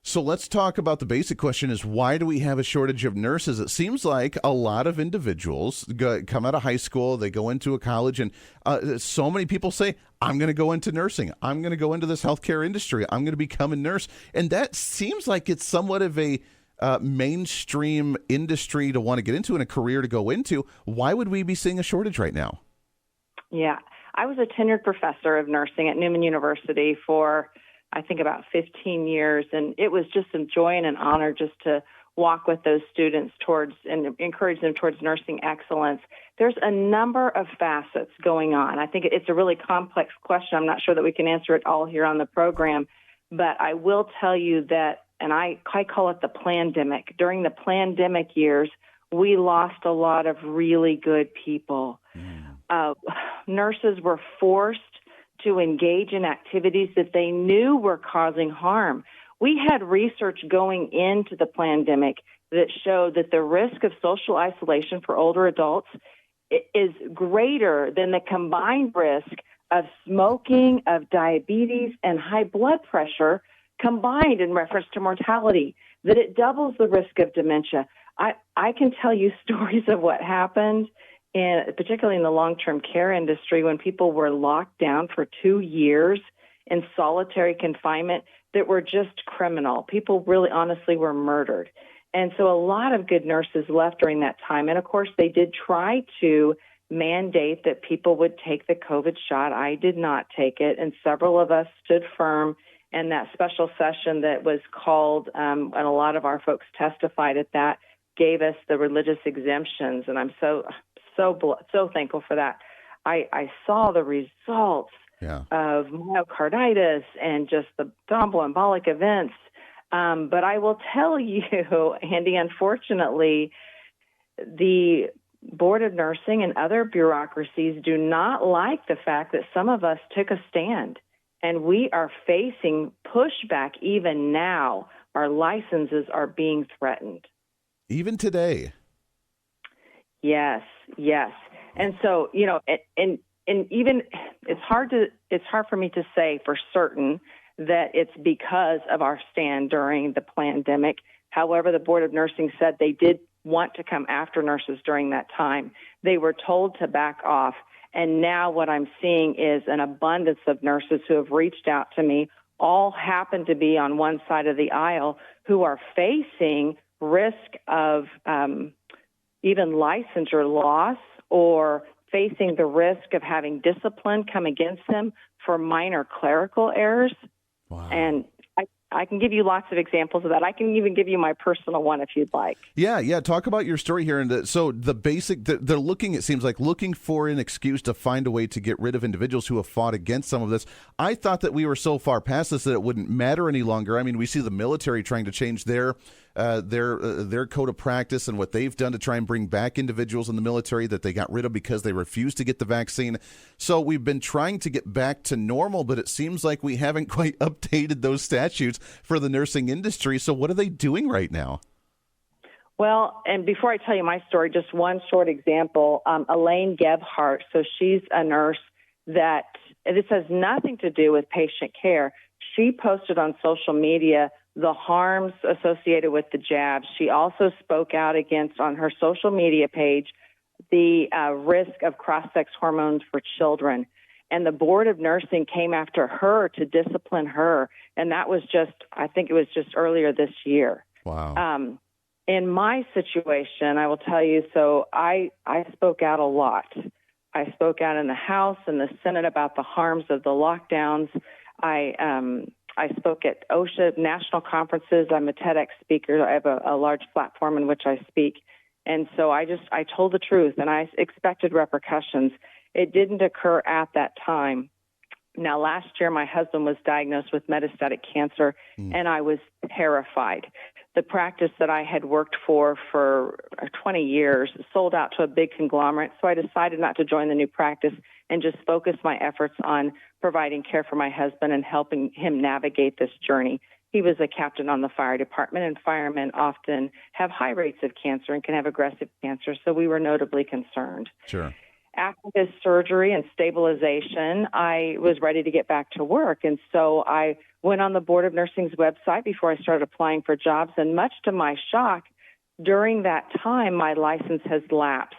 So let's talk about the basic question is, why do we have a shortage of nurses? It seems like a lot of individuals come out of high school, they go into a college, and so many people say, I'm going to go into nursing. I'm going to go into this healthcare industry. I'm going to become a nurse. And that seems like it's somewhat of a mainstream industry to want to get into and a career to go into. Why would we be seeing a shortage right now? Yeah, I was a tenured professor of nursing at Newman University for, I think, about 15 years, and it was just a joy and an honor just to walk with those students towards and encourage them towards nursing excellence. There's a number of facets going on. I think it's a really complex question. I'm not sure that we can answer it all here on the program, but I will tell you that, and I call it the plandemic. During the plandemic years, we lost a lot of really good people. Nurses were forced to engage in activities that they knew were causing harm. We had research going into the plandemic that showed that the risk of social isolation for older adults is greater than the combined risk of smoking, of diabetes, and high blood pressure combined in reference to mortality, that it doubles the risk of dementia. I can tell you stories of what happened, particularly in the long-term care industry, when people were locked down for 2 years in solitary confinement that were just criminal. People really honestly were murdered. And so a lot of good nurses left during that time. And, of course, they did try to mandate that people would take the COVID shot. I did not take it, and several of us stood firm. And that special session that was called, and a lot of our folks testified at that, gave us the religious exemptions. And I'm so thankful for that. I saw the results of myocarditis and just the thromboembolic events. But I will tell you, Andy, unfortunately, the Board of Nursing and other bureaucracies do not like the fact that some of us took a stand. And we are facing pushback even now. Our licenses are being threatened. Even today. Yes. And so, and even it's hard for me to say for certain that it's because of our stand during the pandemic. However, the Board of Nursing said they did want to come after nurses during that time. They were told to back off. And now what I'm seeing is an abundance of nurses who have reached out to me, all happen to be on one side of the aisle, who are facing risk of even licensure loss or facing the risk of having discipline come against them for minor clerical errors. Wow. And I can give you lots of examples of that. I can even give you my personal one if you'd like. Yeah. Talk about your story here. And so the basic, they're looking, it seems like, looking for an excuse to find a way to get rid of individuals who have fought against some of this. I thought that we were so far past this that it wouldn't matter any longer. I mean, we see the military trying to change their code of practice and what they've done to try and bring back individuals in the military that they got rid of because they refused to get the vaccine. So we've been trying to get back to normal, but it seems like we haven't quite updated those statutes for the nursing industry. So what are they doing right now? Well, and before I tell you my story, just one short example. Elaine Gebhardt, so she's a nurse that this has nothing to do with patient care. She posted on social media the harms associated with the jabs. She also spoke out against, on her social media page, the risk of cross-sex hormones for children. And the Board of Nursing came after her to discipline her. And that was I think it was just earlier this year. Wow. In my situation, I will tell you, so I spoke out a lot. I spoke out in the House and the Senate about the harms of the lockdowns. I spoke at OSHA national conferences. I'm a TEDx speaker. I have a large platform in which I speak. And so I told the truth, and I expected repercussions. It didn't occur at that time. Now, last year, my husband was diagnosed with metastatic cancer, and I was terrified. The practice that I had worked for 20 years sold out to a big conglomerate, so I decided not to join the new practice and just focus my efforts on providing care for my husband and helping him navigate this journey. He was a captain on the fire department, and firemen often have high rates of cancer and can have aggressive cancer, so we were notably concerned. Sure. After his surgery and stabilization, I was ready to get back to work. And so I went on the Board of Nursing's website before I started applying for jobs. And much to my shock, during that time, my license has lapsed.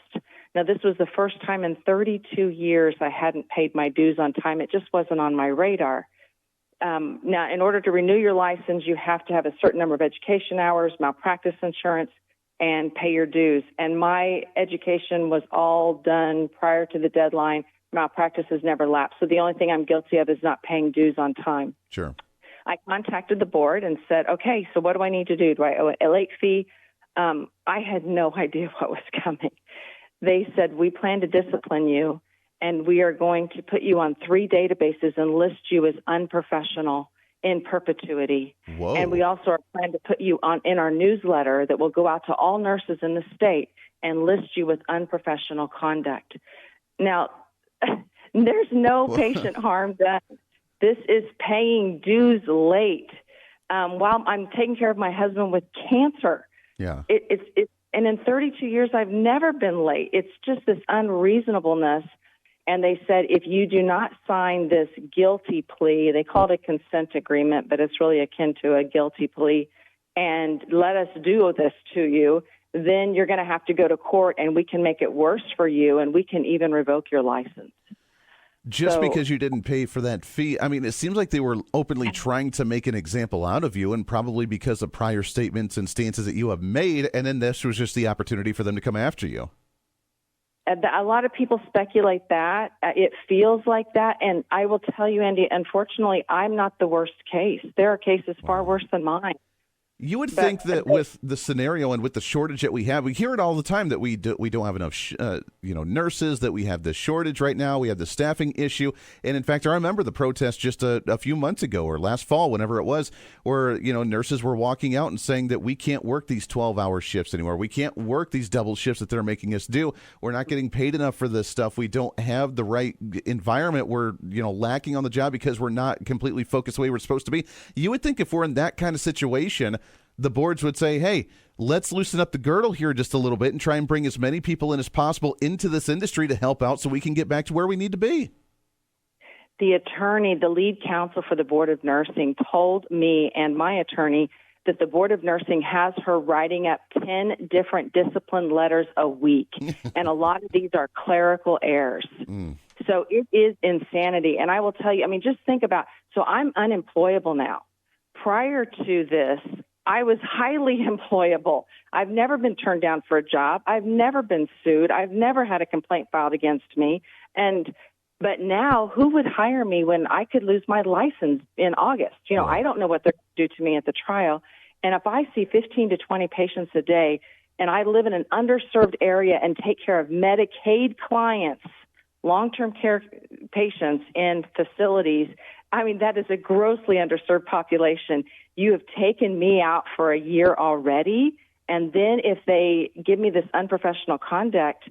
Now, this was the first time in 32 years I hadn't paid my dues on time. It just wasn't on my radar. Now, in order to renew your license, you have to have a certain number of education hours, malpractice insurance, and pay your dues. And my education was all done prior to the deadline. Malpractice has never lapsed. So the only thing I'm guilty of is not paying dues on time. Sure. I contacted the board and said, okay, so what do I need to do? Do I owe a late fee? I had no idea what was coming. They said, we plan to discipline you, and we are going to put you on 3 databases and list you as unprofessional in perpetuity. Whoa. And we also are planning to put you on in our newsletter that will go out to all nurses in the state and list you with unprofessional conduct. Now, there's no patient harm done. This is paying dues late while I'm taking care of my husband with cancer. Yeah. And in 32 years, I've never been late. It's just this unreasonableness. And they said, if you do not sign this guilty plea, they call it a consent agreement, but it's really akin to a guilty plea, and let us do this to you, then you're going to have to go to court, and we can make it worse for you, and we can even revoke your license. Just because you didn't pay for that fee. I mean, it seems like they were openly trying to make an example out of you, and probably because of prior statements and stances that you have made, and then this was just the opportunity for them to come after you. A lot of people speculate that. It feels like that. And I will tell you, Andy, unfortunately, I'm not the worst case. There are cases far worse than mine. You would think that with the scenario and with the shortage that we have, we hear it all the time that we don't have enough nurses, that we have this shortage right now, we have the staffing issue. And in fact, I remember the protest just a few months ago or last fall, whenever it was, where nurses were walking out and saying that we can't work these 12-hour shifts anymore. We can't work these double shifts that they're making us do. We're not getting paid enough for this stuff. We don't have the right environment. We're lacking on the job because we're not completely focused the way we're supposed to be. You would think if we're in that kind of situation, the boards would say, hey, let's loosen up the girdle here just a little bit and try and bring as many people in as possible into this industry to help out so we can get back to where we need to be. The attorney, the lead counsel for the Board of Nursing, told me and my attorney that the Board of Nursing has her writing up 10 different discipline letters a week, and a lot of these are clerical errors. So it is insanity. And I will tell you, just think about, so I'm unemployable now. Prior to this, I was highly employable. I've never been turned down for a job. I've never been sued. I've never had a complaint filed against me. But now, who would hire me when I could lose my license in August? I don't know what they're going to do to me at the trial. And if I see 15 to 20 patients a day, and I live in an underserved area and take care of Medicaid clients, long-term care patients in facilities, that is a grossly underserved population. You have taken me out for a year already, and then if they give me this unprofessional conduct,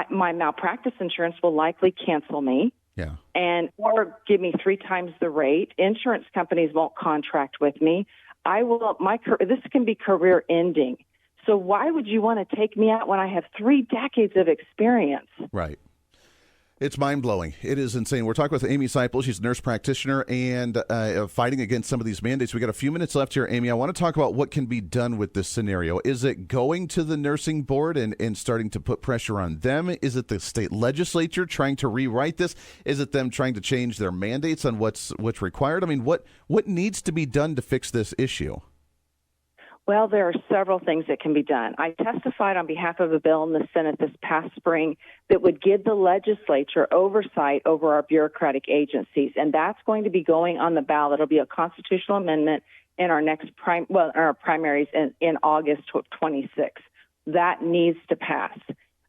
my malpractice insurance will likely cancel me. Yeah. Or give me 3 times the rate. Insurance companies won't contract with me. This can be career ending. So why would you want to take me out when I have 3 decades of experience? Right. It's mind-blowing. It is insane. We're talking with Amy Siple. She's a nurse practitioner and fighting against some of these mandates. We got a few minutes left here, Amy. I want to talk about what can be done with this scenario. Is it going to the nursing board and starting to put pressure on them? Is it the state legislature trying to rewrite this? Is it them trying to change their mandates on what's required? I mean, what needs to be done to fix this issue? Well, there are several things that can be done. I testified on behalf of a bill in the Senate this past spring that would give the legislature oversight over our bureaucratic agencies, and that's going to be going on the ballot. It'll be a constitutional amendment in our next our primaries in August 26. That needs to pass.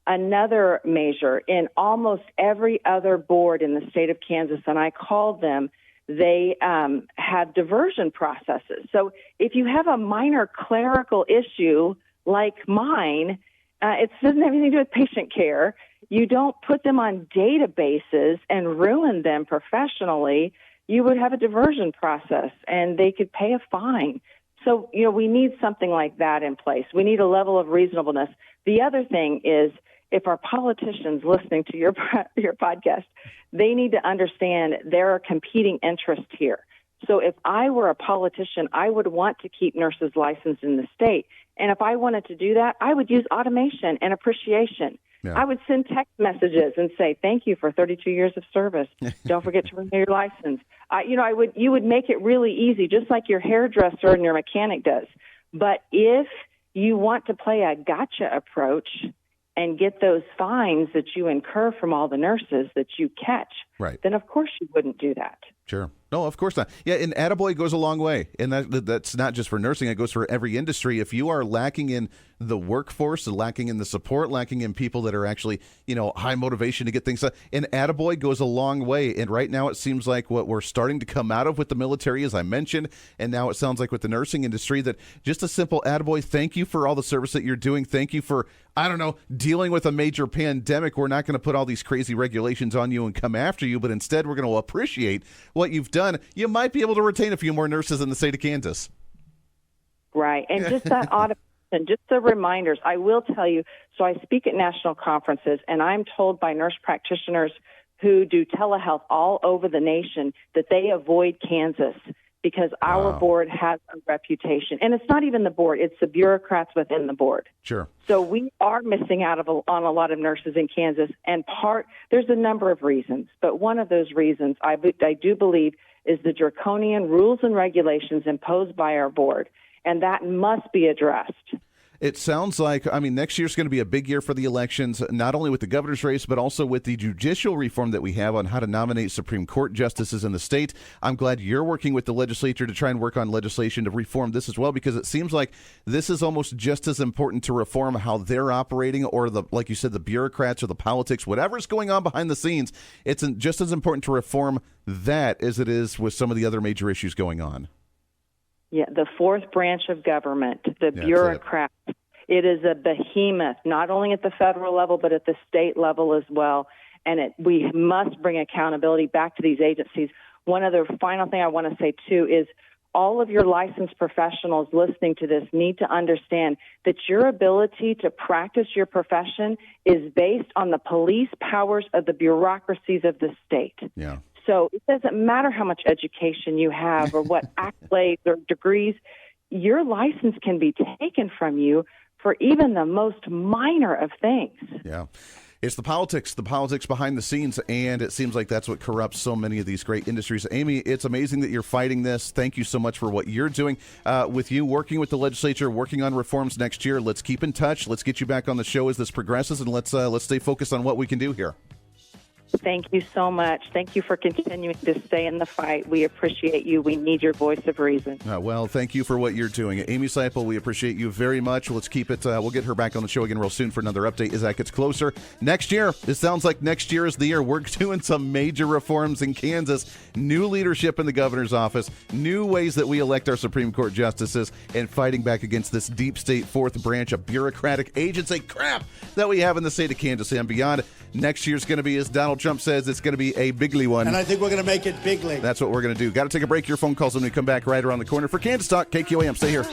Another measure, in almost every other board in the state of Kansas, and I called them, they have diversion processes. So if you have a minor clerical issue like mine, it doesn't have anything to do with patient care. You don't put them on databases and ruin them professionally. You would have a diversion process, and they could pay a fine. So, we need something like that in place. We need a level of reasonableness. The other thing is, if our politicians listening to your podcast, they need to understand there are competing interests here. So if I were a politician, I would want to keep nurses licensed in the state. And if I wanted to do that, I would use automation and appreciation. Yeah. I would send text messages and say, thank you for 32 years of service. Don't forget to renew your license. You would make it really easy, just like your hairdresser and your mechanic does. But if you want to play a gotcha approach and get those fines that you incur from all the nurses that you catch, right, then of course you wouldn't do that. Sure. No, of course not. Yeah, and attaboy goes a long way. And that's not just for nursing. It goes for every industry. If you are lacking in the workforce, lacking in the support, lacking in people that are actually, high motivation to get things done, an attaboy goes a long way. And right now it seems like what we're starting to come out of with the military, as I mentioned, and now it sounds like with the nursing industry, that just a simple attaboy, thank you for all the service that you're doing. Thank you for, dealing with a major pandemic. We're not going to put all these crazy regulations on you and come after you, but instead we're going to appreciate what you've done. You might be able to retain a few more nurses in the state of Kansas. Right. And just that automation, just the reminders. I will tell you, so I speak at national conferences, and I'm told by nurse practitioners who do telehealth all over the nation that they avoid Kansas because our board has a reputation. And it's not even the board, it's the bureaucrats within the board. Sure. So we are missing out on a lot of nurses in Kansas, and there's a number of reasons, but one of those reasons I do believe is the draconian rules and regulations imposed by our board, and that must be addressed. It sounds like, next year's going to be a big year for the elections, not only with the governor's race, but also with the judicial reform that we have on how to nominate Supreme Court justices in the state. I'm glad you're working with the legislature to try and work on legislation to reform this as well, because it seems like this is almost just as important to reform how they're operating, or like you said, the bureaucrats or the politics, whatever's going on behind the scenes. It's just as important to reform that as it is with some of the other major issues going on. Yeah, the fourth branch of government, the bureaucrats. It is a behemoth, not only at the federal level, but at the state level as well. And we must bring accountability back to these agencies. One other final thing I want to say, too, is all of your licensed professionals listening to this need to understand that your ability to practice your profession is based on the police powers of the bureaucracies of the state. Yeah. So it doesn't matter how much education you have or what accolades or degrees, your license can be taken from you for even the most minor of things. Yeah. It's the politics behind the scenes, and it seems like that's what corrupts so many of these great industries. Amy, it's amazing that you're fighting this. Thank you so much for what you're doing. With you working with the legislature, working on reforms next year, let's keep in touch. Let's get you back on the show as this progresses, and let's stay focused on what we can do here. Thank you so much. Thank you for continuing to stay in the fight. We appreciate you. We need your voice of reason. Well, thank you for what you're doing. Amy Siple, we appreciate you very much. Let's keep it. We'll get her back on the show again real soon for another update as that gets closer. Next year, it sounds like next year is the year. We're doing some major reforms in Kansas. New leadership in the governor's office, new ways that we elect our Supreme Court justices, and fighting back against this deep state fourth branch of bureaucratic agency crap that we have in the state of Kansas and beyond. Next year's going to be as Donald Donald Trump says it's going to be a bigly one. And I think we're going to make it bigly. That's what we're going to do. Got to take a break. Your phone calls when we come back right around the corner. For Kansas Talk, KQAM. Stay here.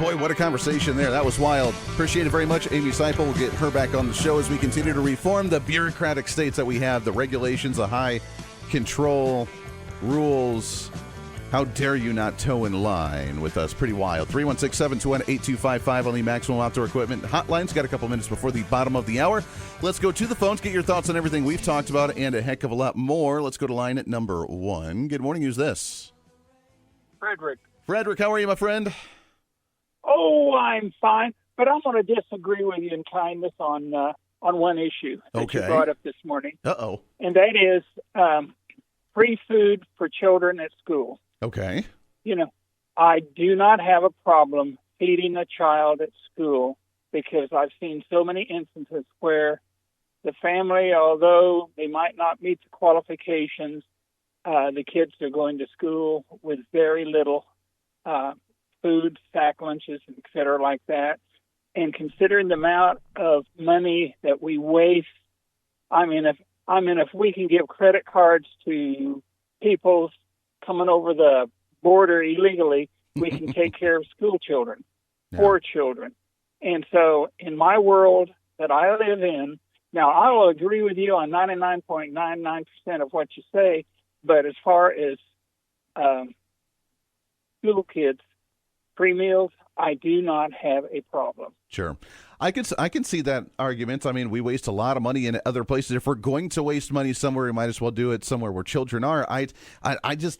Boy, what a conversation there. That was wild. Appreciate it very much. Amy Siple, we'll get her back on the show as we continue to reform the bureaucratic states that we have, the regulations, the high control rules. How dare you not toe in line with us? Pretty wild. 316-721-8255 on the Maximum Outdoor Equipment Hotline's got a couple minutes before the bottom of the hour. Let's go to the phones, get your thoughts on everything we've talked about and a heck of a lot more. Let's go to line at number 1. Good morning. Who's this? Frederick. Frederick, how are you, my friend? Oh, I'm fine, but I'm going to disagree with you in kindness on one issue that you brought up this morning. Uh-oh. And that is free food for children at school. Okay. You know, I do not have a problem feeding a child at school because I've seen so many instances where the family, although they might not meet the qualifications, the kids are going to school with very little food, sack lunches, et cetera, like that. And considering the amount of money that we waste, if we can give credit cards to people coming over the border illegally, we can take care of school children, poor children. And so in my world that I live in, now I will agree with you on 99.99% of what you say, but as far as school kids, free meals, I do not have a problem. Sure. I can see that argument. I mean, we waste a lot of money in other places. If we're going to waste money somewhere, we might as well do it somewhere where children are. I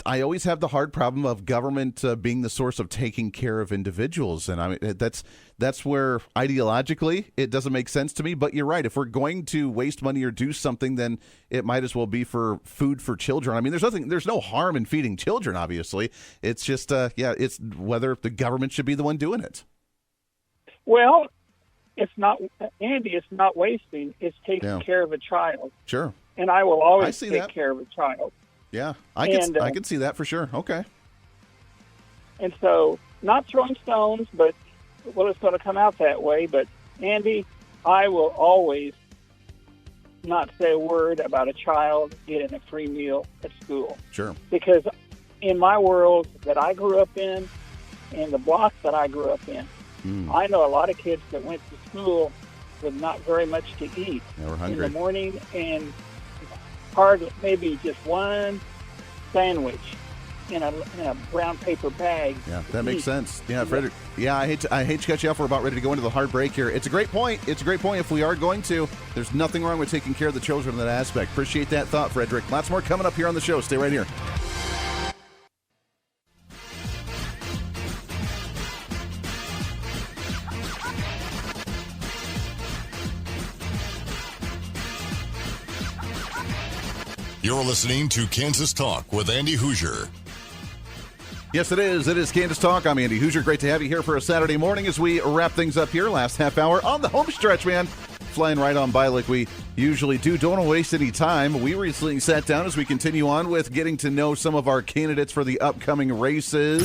always have the hard problem of government being the source of taking care of individuals. And I mean, that's where ideologically it doesn't make sense to me. But you're right. If we're going to waste money or do something, then it might as well be for food for children. I mean, there's no harm in feeding children, obviously. It's just, it's whether the government should be the one doing it. Well, it's not, Andy, it's not wasting. It's taking care of a child. Sure. And I will always take care of a child. Yeah, I can see that for sure. Okay. And so, not throwing stones, but, well, it's going to come out that way. But, Andy, I will always not say a word about a child getting a free meal at school. Sure. Because in my world that I grew up in and the blocks that I grew up in, I know a lot of kids that went to school with not very much to eat They were hungry in the morning, and hardly, maybe just one sandwich in a brown paper bag. Yeah, that makes sense. Yeah, Frederick. Yeah, I hate to cut you off. We're about ready to go into the hard break here. It's a great point. If we are going to, there's nothing wrong with taking care of the children in that aspect. Appreciate that thought, Frederick. Lots more coming up here on the show. Stay right here. You're listening to Kansas Talk with Andy Hoosier. Yes, it is. It is Kansas Talk. I'm Andy Hoosier. Great to have you here for a Saturday morning as we wrap things up here. Last half hour on the home stretch, man. Flying right on by like we usually do. Don't want to waste any time. We recently sat down as we continue on with getting to know some of our candidates for the upcoming races.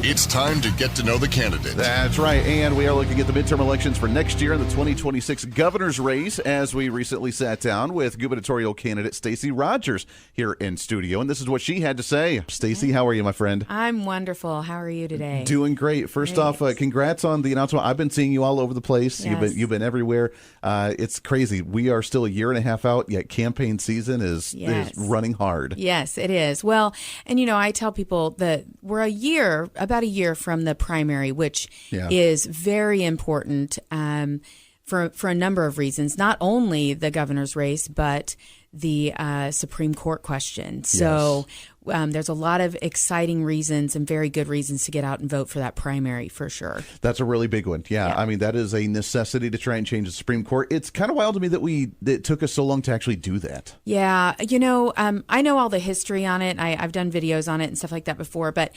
It's time to get to know the candidate. That's right, and we are looking at the midterm elections for next year in the 2026 governor's race as we recently sat down with gubernatorial candidate Stacey Rogers here in studio, and this is what she had to say. Stacey, how are you, my friend? I'm wonderful. How are you today? Doing great. First off, congrats on the announcement. I've been seeing you all over the place. Yes. You've been everywhere. It's crazy. We are still a year and a half out, yet campaign season is running hard. Yes, it is. Well, and I tell people that we're about a year from the primary, which is very important for a number of reasons, not only the governor's race, but the Supreme Court question. So there's a lot of exciting reasons and very good reasons to get out and vote for that primary for sure. That's a really big one. Yeah. I mean, that is a necessity to try and change the Supreme Court. It's kind of wild to me that it took us so long to actually do that. Yeah. I know all the history on it. I've done videos on it and stuff like that before, but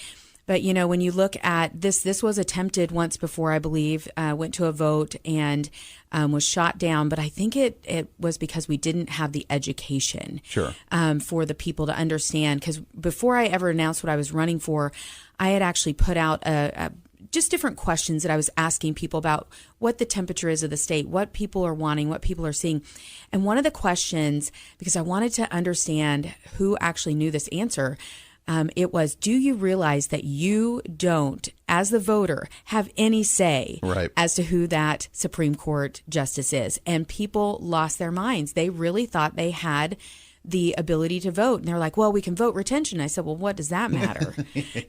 But, you know, when you look at this was attempted once before, I believe, went to a vote and was shot down. But I think it was because we didn't have the education for the people to understand. Because before I ever announced what I was running for, I had actually put out just different questions that I was asking people about what the temperature is of the state, what people are wanting, what people are seeing. And one of the questions, because I wanted to understand who actually knew this answer, it was, do you realize that you don't, as the voter, have any say as to who that Supreme Court justice is? And people lost their minds. They really thought they had the ability to vote. And they're like, well, we can vote retention. I said, well, what does that matter?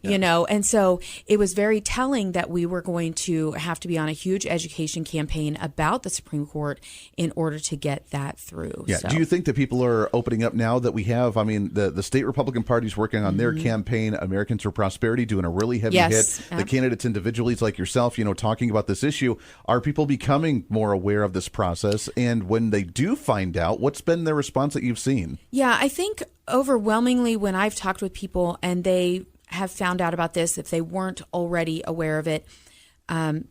You know, and so it was very telling that we were going to have to be on a huge education campaign about the Supreme Court in order to get that through. Yeah. So. Do you think that people are opening up now that we have, I mean, the state Republican Party's working on their campaign, Americans for Prosperity, doing a really heavy hit. The candidates individually, like yourself, you know, talking about this issue. Are people becoming more aware of this process? And when they do find out, what's been their response that you've seen? Yeah, I think overwhelmingly when I've talked with people and they have found out about this, if they weren't already aware of it,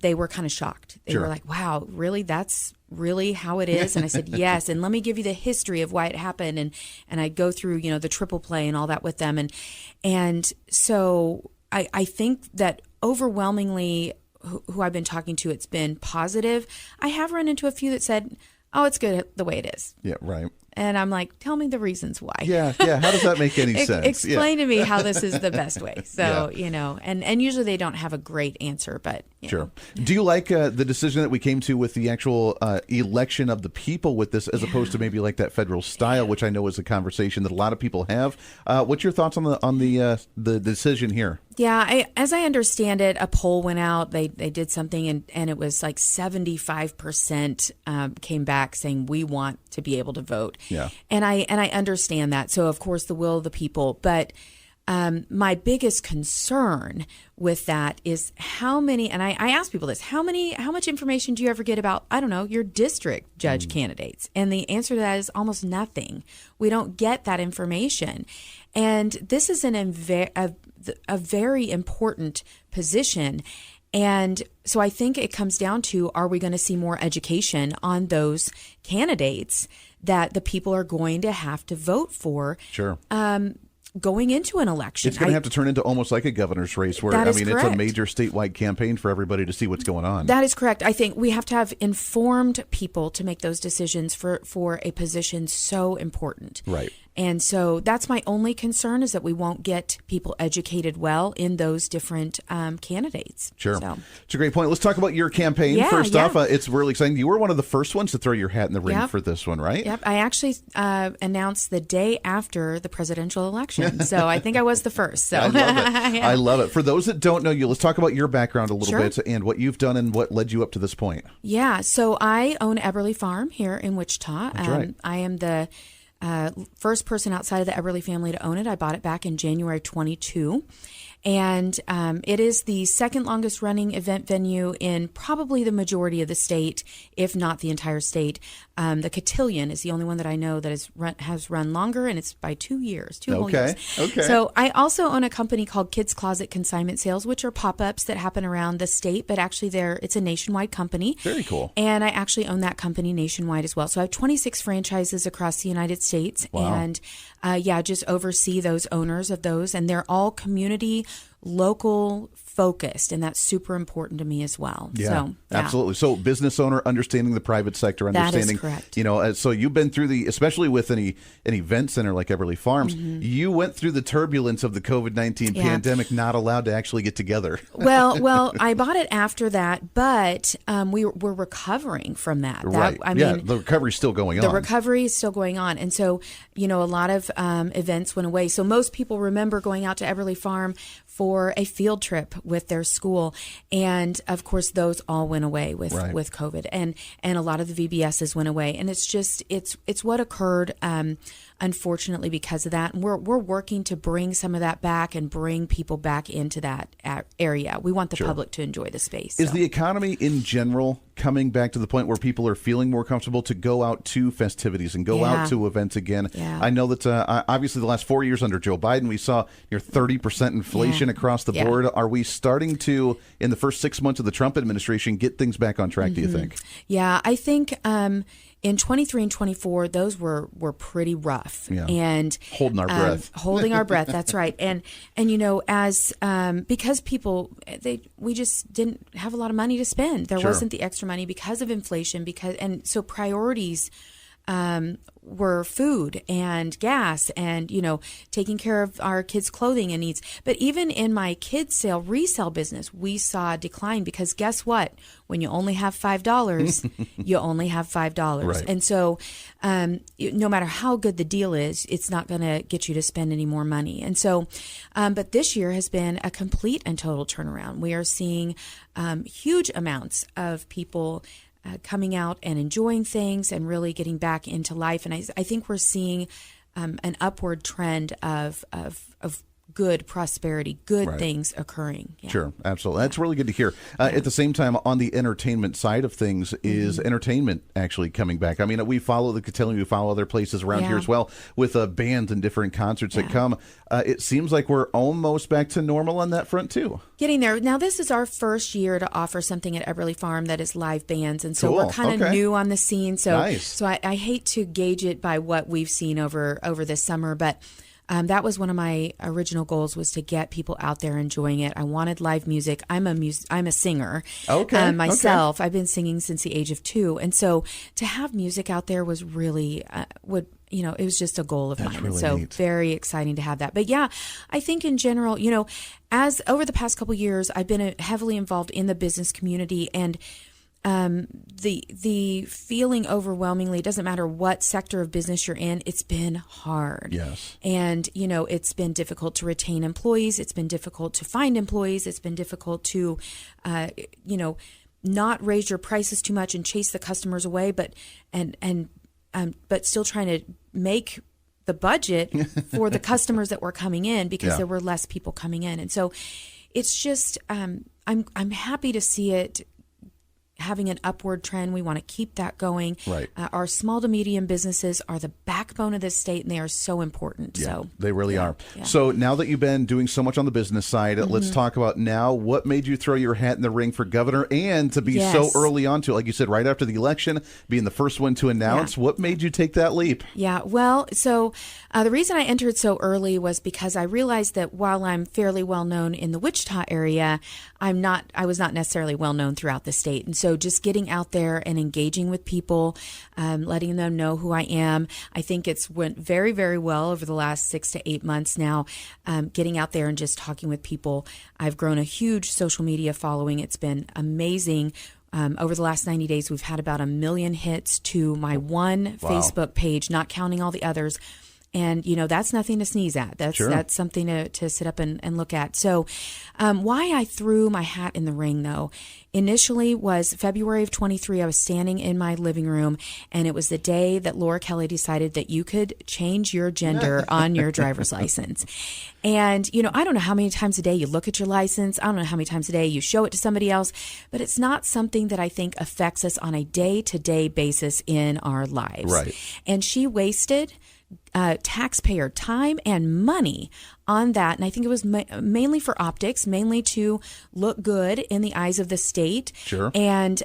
they were kind of shocked. They were like, wow, really? That's really how it is? And I said, yes. And let me give you the history of why it happened. And I go through, you know, the triple play and all that with them. And so I think that overwhelmingly who I've been talking to, it's been positive. I have run into a few that said, oh, it's good the way it is. Yeah, right. And I'm like, tell me the reasons why. Yeah. How does that make any sense? Explain to me how this is the best way. So, you know, and usually they don't have a great answer, but you know. Do you like the decision that we came to with the actual election of the people with this, as opposed to maybe like that federal style, which I know is a conversation that a lot of people have? What's your thoughts on the decision here? Yeah, as I understand it, a poll went out. They did something, and it was like 75% came back saying we want to be able to vote. Yeah, and I understand that. So of course the will of the people, but my biggest concern with that is how many. And I ask people this: how much information do you ever get about, I don't know, your district judge candidates? And the answer to that is almost nothing. We don't get that information, and this is a very important position. And so I think it comes down to, are we going to see more education on those candidates that the people are going to have to vote for? Sure. Going into an election. It's going to have to turn into almost like a governor's race where, I mean, correct. It's a major statewide campaign for everybody to see what's going on. That is correct. I think we have to have informed people to make those decisions for a position so important. Right. And so that's my only concern, is that we won't get people educated well in those different candidates. Sure. So. It's a great point. Let's talk about your campaign. First off, it's really exciting. You were one of the first ones to throw your hat in the ring for this one, right? Yep. I actually announced the day after the presidential election. So I think I was the first. So I love it. I love it. For those that don't know you, let's talk about your background a little bit and what you've done and what led you up to this point. Yeah. So I own Eberly Farm here in Wichita. That's right. I am the first person outside of the Eberly family to own it. I bought it back in January 22. And it is the second longest running event venue in probably the majority of the state, if not the entire state. The Cotillion is the only one that I know that has run longer, and it's by 2 years, two whole years. Okay. So I also own a company called Kids Closet Consignment Sales, which are pop-ups that happen around the state, but actually it's a nationwide company. Very cool. And I actually own that company nationwide as well. So I have 26 franchises across the United States. Wow. And just oversee those owners of those, and they're all community, local focused, and that's super important to me as well. Yeah, so, absolutely. So business owner, understanding the private sector, understanding, that is correct. You know, so you've been through especially with an event center like Eberly Farms, you went through the turbulence of the COVID-19 pandemic, not allowed to actually get together. Well, I bought it after that, but we're recovering from that. Right. The recovery's still going on. The recovery is still going on. And so, you know, a lot of events went away. So most people remember going out to Eberly Farm for a field trip with their school. And of course, those all went away with COVID, and a lot of the VBSs went away. And it's just, it's what occurred unfortunately, because of that. And we're working to bring some of that back and bring people back into that area. We want the public to enjoy the space. Is the economy in general coming back to the point where people are feeling more comfortable to go out to festivities and go out to events again? Yeah. I know that obviously the last 4 years under Joe Biden, we saw near 30% inflation across the board. Are we starting to, in the first 6 months of the Trump administration, get things back on track, do you think? Yeah, I think in 23 and 24, those were pretty rough. Yeah. And holding our breath. Holding our breath, that's right. And as because people, we just didn't have a lot of money to spend. There wasn't the extra money because of inflation, and so priorities were food and gas and, taking care of our kids' clothing and needs. But even in my kids' resale business, we saw a decline because guess what? When you only have $5, you only have $5. Right. And so no matter how good the deal is, it's not going to get you to spend any more money. And so, but this year has been a complete and total turnaround. We are seeing huge amounts of people coming out and enjoying things and really getting back into life. And I think we're seeing an upward trend of good prosperity, good things occurring. Yeah. Sure, absolutely. That's really good to hear. At the same time, on the entertainment side of things, is entertainment actually coming back? I mean, we follow the Cotillion, we follow other places around here as well with bands and different concerts that come. It seems like we're almost back to normal on that front, too. Getting there. Now, this is our first year to offer something at Eberly Farm that is live bands, and so we're kind of new on the scene. So, so I hate to gauge it by what we've seen over this summer, but that was one of my original goals, was to get people out there enjoying it. I wanted live music. I'm a singer myself. I've been singing since the age of 2. And so to have music out there was really, it was just a goal of mine. Really and so neat. Very exciting to have that. But yeah, I think in general, as over the past couple of years, I've been heavily involved in the business community, and the feeling overwhelmingly, it doesn't matter what sector of business you're in, it's been hard. Yes. And, it's been difficult to retain employees. It's been difficult to find employees. It's been difficult to, not raise your prices too much and chase the customers away, but still trying to make the budget for the customers that were coming in because there were less people coming in. And so it's just, I'm happy to see it having an upward trend. We want to keep that going. Right. Our small to medium businesses are the backbone of this state, and they are so important. Yeah, so they really are. Yeah. So now that you've been doing so much on the business side, let's talk about now what made you throw your hat in the ring for governor and to be so early on to it, like you said, right after the election, being the first one to announce. What made you take that leap? Yeah, well, so the reason I entered so early was because I realized that while I'm fairly well known in the Wichita area, I was not necessarily well known throughout the state. And so just getting out there and engaging with people, letting them know who I am. I think it's went very, very well over the last 6 to 8 months now, getting out there and just talking with people. I've grown a huge social media following. It's been amazing. Over the last 90 days, we've had about 1 million hits to my one Facebook page, not counting all the others. And, that's nothing to sneeze at. That's something to sit up and look at. So why I threw my hat in the ring, though, initially was February of 23. I was standing in my living room, and it was the day that Laura Kelly decided that you could change your gender on your driver's license. And, I don't know how many times a day you look at your license. I don't know how many times a day you show it to somebody else, but it's not something that I think affects us on a day-to-day basis in our lives. Right. And she wasted taxpayer time and money on that. And I think it was mainly for optics, mainly to look good in the eyes of the state. Sure. And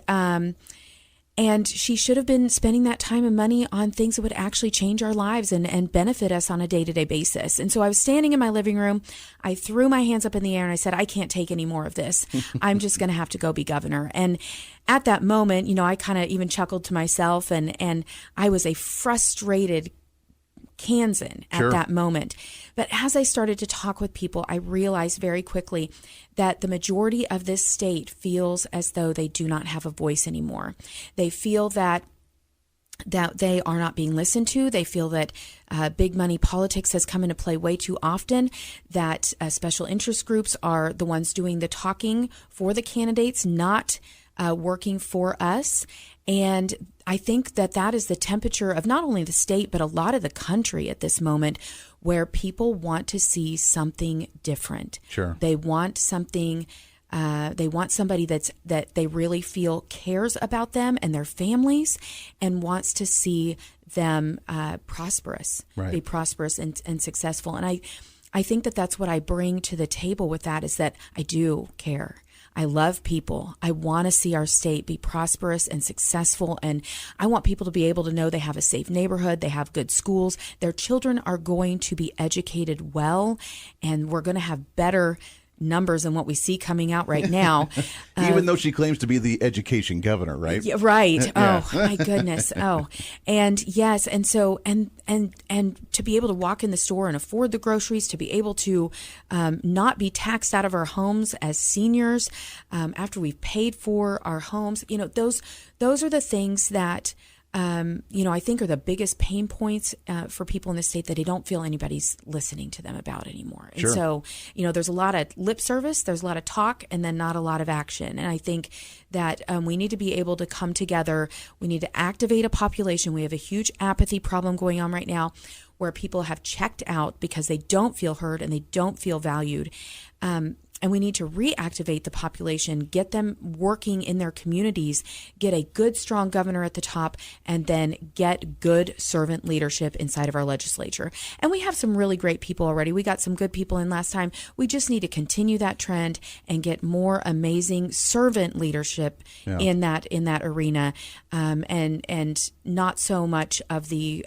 she should have been spending that time and money on things that would actually change our lives and benefit us on a day-to-day basis. And so I was standing in my living room. I threw my hands up in the air and I said, I can't take any more of this. I'm just going to have to go be governor. And at that moment, I kind of even chuckled to myself, and I was a frustrated Kansan at that moment. But as I started to talk with people, I realized very quickly that the majority of this state feels as though they do not have a voice anymore. They feel that they are not being listened to. They feel that big money politics has come into play way too often, that special interest groups are the ones doing the talking for the candidates, not working for us. And I think that is the temperature of not only the state, but a lot of the country at this moment, where people want to see something different. Sure. They want something. They want somebody that they really feel cares about them and their families, and wants to see them prosperous, right. Be prosperous and successful. And I think that's what I bring to the table with that, is that I do care. I love people. I want to see our state be prosperous and successful. And I want people to be able to know they have a safe neighborhood, they have good schools, their children are going to be educated well, and we're going to have better numbers than what we see coming out right now. Even though she claims to be the education governor, right? Yeah, right. Yeah. Oh, my goodness. Oh, and yes. And so, and to be able to walk in the store and afford the groceries, to be able to not be taxed out of our homes as seniors after we've paid for our homes, those are the things that I think are the biggest pain points for people in the state that they don't feel anybody's listening to them about anymore. And sure. So, there's a lot of lip service, there's a lot of talk, and then not a lot of action. And I think that we need to be able to come together. We need to activate a population. We have a huge apathy problem going on right now, where people have checked out because they don't feel heard and they don't feel valued. And we need to reactivate the population, get them working in their communities, get a good, strong governor at the top, and then get good servant leadership inside of our legislature. And we have some really great people already. We got some good people in last time. We just need to continue that trend and get more amazing servant leadership in that arena, and not so much of the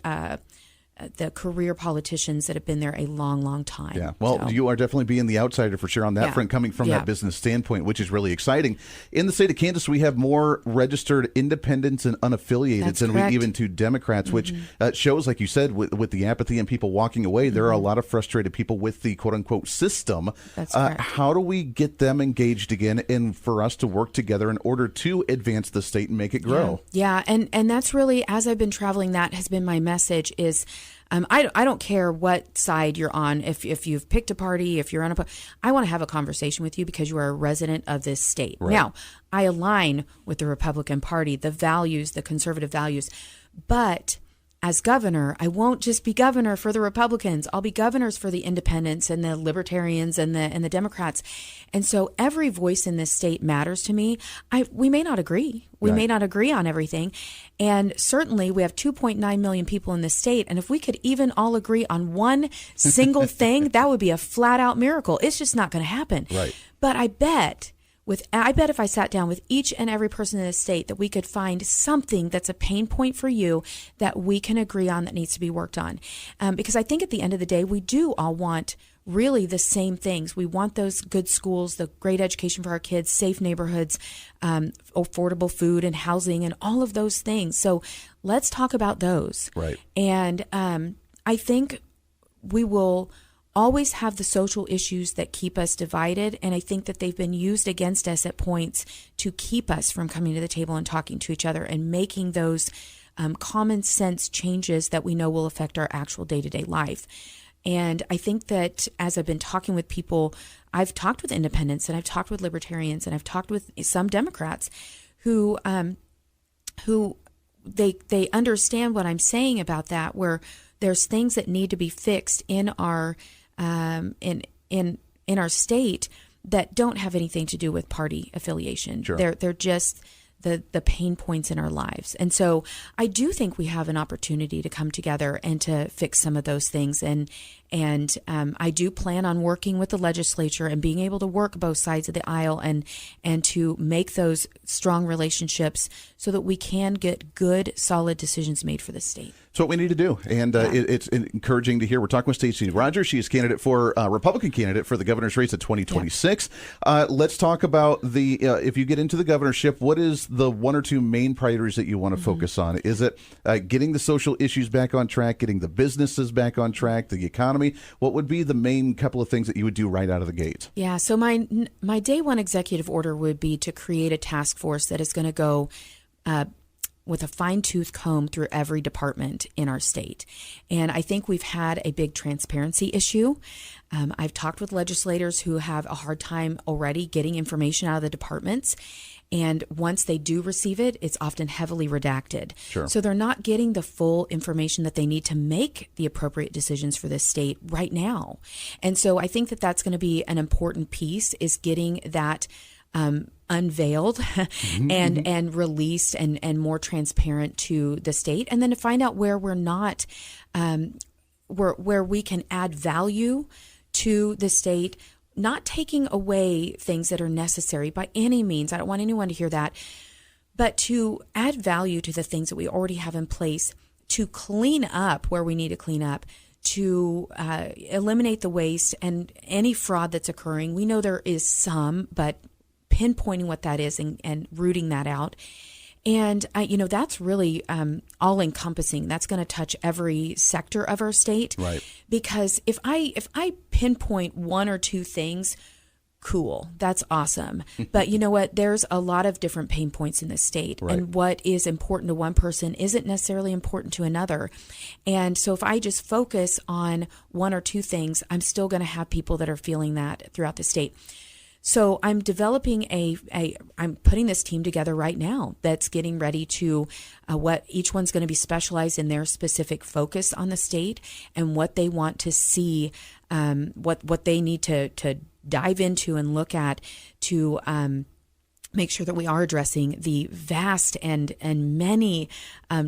career politicians that have been there a long, long time. Yeah, well, you are definitely being the outsider for sure on that front, coming from that business standpoint, which is really exciting. In the state of Kansas, we have more registered independents and unaffiliated than we even do Democrats, which shows, like you said, with the apathy and people walking away, there are a lot of frustrated people with the quote-unquote system. That's correct. How do we get them engaged again, and for us to work together in order to advance the state and make it grow? Yeah. And that's really, as I've been traveling, that has been my message is, I don't care what side you're on. If you've picked a party, if you're on I want to have a conversation with you because you are a resident of this state. Right. Now, I align with the Republican Party, the values, the conservative values, but as governor, I won't just be governor for the Republicans. I'll be governors for the independents and the libertarians and the Democrats. And so every voice in this state matters to me. We may not agree. We may not agree on everything. And certainly we have 2.9 million people in this state. And if we could even all agree on one single thing, that would be a flat out miracle. It's just not going to happen. Right. But I bet if I sat down with each and every person in the state that we could find something that's a pain point for you that we can agree on that needs to be worked on. Because I think at the end of the day, we do all want really the same things. We want those good schools, the great education for our kids, safe neighborhoods, affordable food and housing and all of those things. So let's talk about those. Right. And I think we will always have the social issues that keep us divided. And I think that they've been used against us at points to keep us from coming to the table and talking to each other and making those common sense changes that we know will affect our actual day-to-day life. And I think that as I've been talking with people, I've talked with independents and I've talked with libertarians and I've talked with some Democrats who they understand what I'm saying about that, where there's things that need to be fixed in our in our state that don't have anything to do with party affiliation. Sure. They're just the pain points in our lives. And so I do think we have an opportunity to come together and to fix some of those things. And I do plan on working with the legislature and being able to work both sides of the aisle and to make those strong relationships so that we can get good, solid decisions made for the state. That's what we need to do, and it's encouraging to hear. We're talking with Stacey Rogers. She is Republican candidate for the governor's race at 2026. Let's talk about if you get into the governorship, what is the one or two main priorities that you want to focus on? Is it getting the social issues back on track, getting the businesses back on track, the economy? What would be the main couple of things that you would do right out of the gate? Yeah, so my day one executive order would be to create a task force that is going to go with a fine-tooth comb through every department in our state. And I think we've had a big transparency issue. I've talked with legislators who have a hard time already getting information out of the departments. And once they do receive it, it's often heavily redacted. Sure. So they're not getting the full information that they need to make the appropriate decisions for this state right now. And so I think that that's going to be an important piece, is getting that unveiled and released and more transparent to the state, and then to find out where we're not, where we can add value to the state, not taking away things that are necessary by any means. I don't want anyone to hear that, but to add value to the things that we already have in place, to clean up where we need to clean up, to eliminate the waste and any fraud that's occurring. We know there is some, but pinpointing what that is and rooting that out. And, that's really all encompassing. That's going to touch every sector of our state. Right. Because if I pinpoint one or two things, cool, that's awesome. But you know what? There's a lot of different pain points in this state. Right. And what is important to one person isn't necessarily important to another. And so if I just focus on one or two things, I'm still going to have people that are feeling that throughout the state. So I'm developing I'm putting this team together right now that's getting ready to, what each one's going to be specialized in their specific focus on the state and what they want to see, what they need to dive into and look at to make sure that we are addressing the vast and many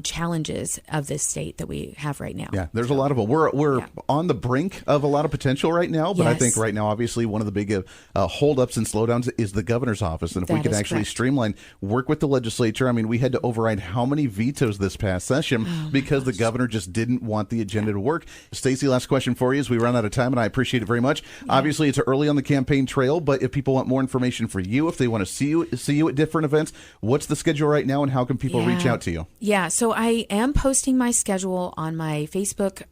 challenges of this state that we have right now. Yeah, there's a lot of them. We're on the brink of a lot of potential right now, but I think right now, obviously, one of the big holdups and slowdowns is the governor's office. And if we could actually streamline, work with the legislature. I mean, we had to override how many vetoes this past session because the governor just didn't want the agenda to work. Stacey, last question for you as we run out of time, and I appreciate it very much. Obviously, it's early on the campaign trail, but if people want more information for you, if they want to see you at different events, what's the schedule right now, and how can people reach out to you? Yeah, so I am posting my schedule on my Facebook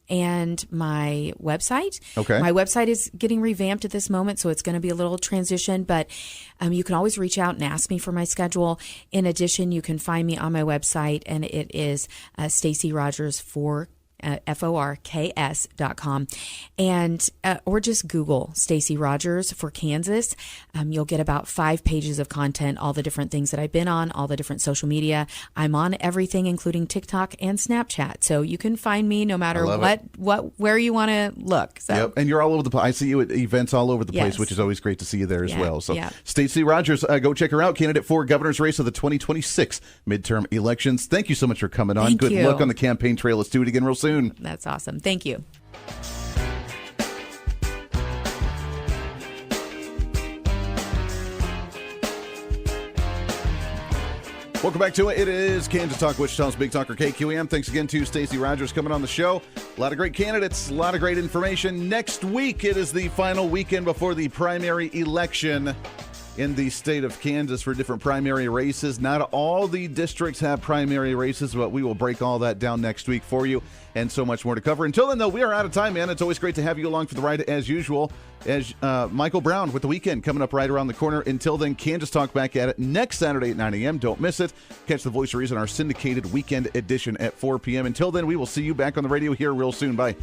and my website. Okay. My website is getting revamped at this moment, so it's going to be a little transition, but you can always reach out and ask me for my schedule. In addition, you can find me on my website, and it is Stacey Rogers forks.com, and or just Google Stacey Rogers for Kansas. You'll get about 5 pages of content, all the different things that I've been on, all the different social media. I'm on everything, including TikTok and Snapchat, so you can find me no matter where you want to look. So. Yep, and you're all over the place. I see you at events all over the place, which is always great to see you there as well. So, Stacey Rogers, go check her out, candidate for governor's race of the 2026 midterm elections. Thank you so much for coming on. Good luck on the campaign trail. Let's do it again real soon. That's awesome. Thank you. Welcome back to it. It is Kansas Talk, Wichita's Big Talker KQAM. Thanks again to Stacey Rogers coming on the show. A lot of great candidates, a lot of great information. Next week, it is the final weekend before the primary election in the state of Kansas for different primary races. Not all the districts have primary races, but we will break all that down next week for you, and so much more to cover. Until then, though, we are out of time, man. It's always great to have you along for the ride as usual. As Michael Brown with the weekend coming up right around the corner. Until then, Kansas Talk back at it next Saturday at 9 a.m. Don't miss it. Catch the Voice of Reason, our syndicated weekend edition at 4 p.m. Until then, we will see you back on the radio here real soon. Bye.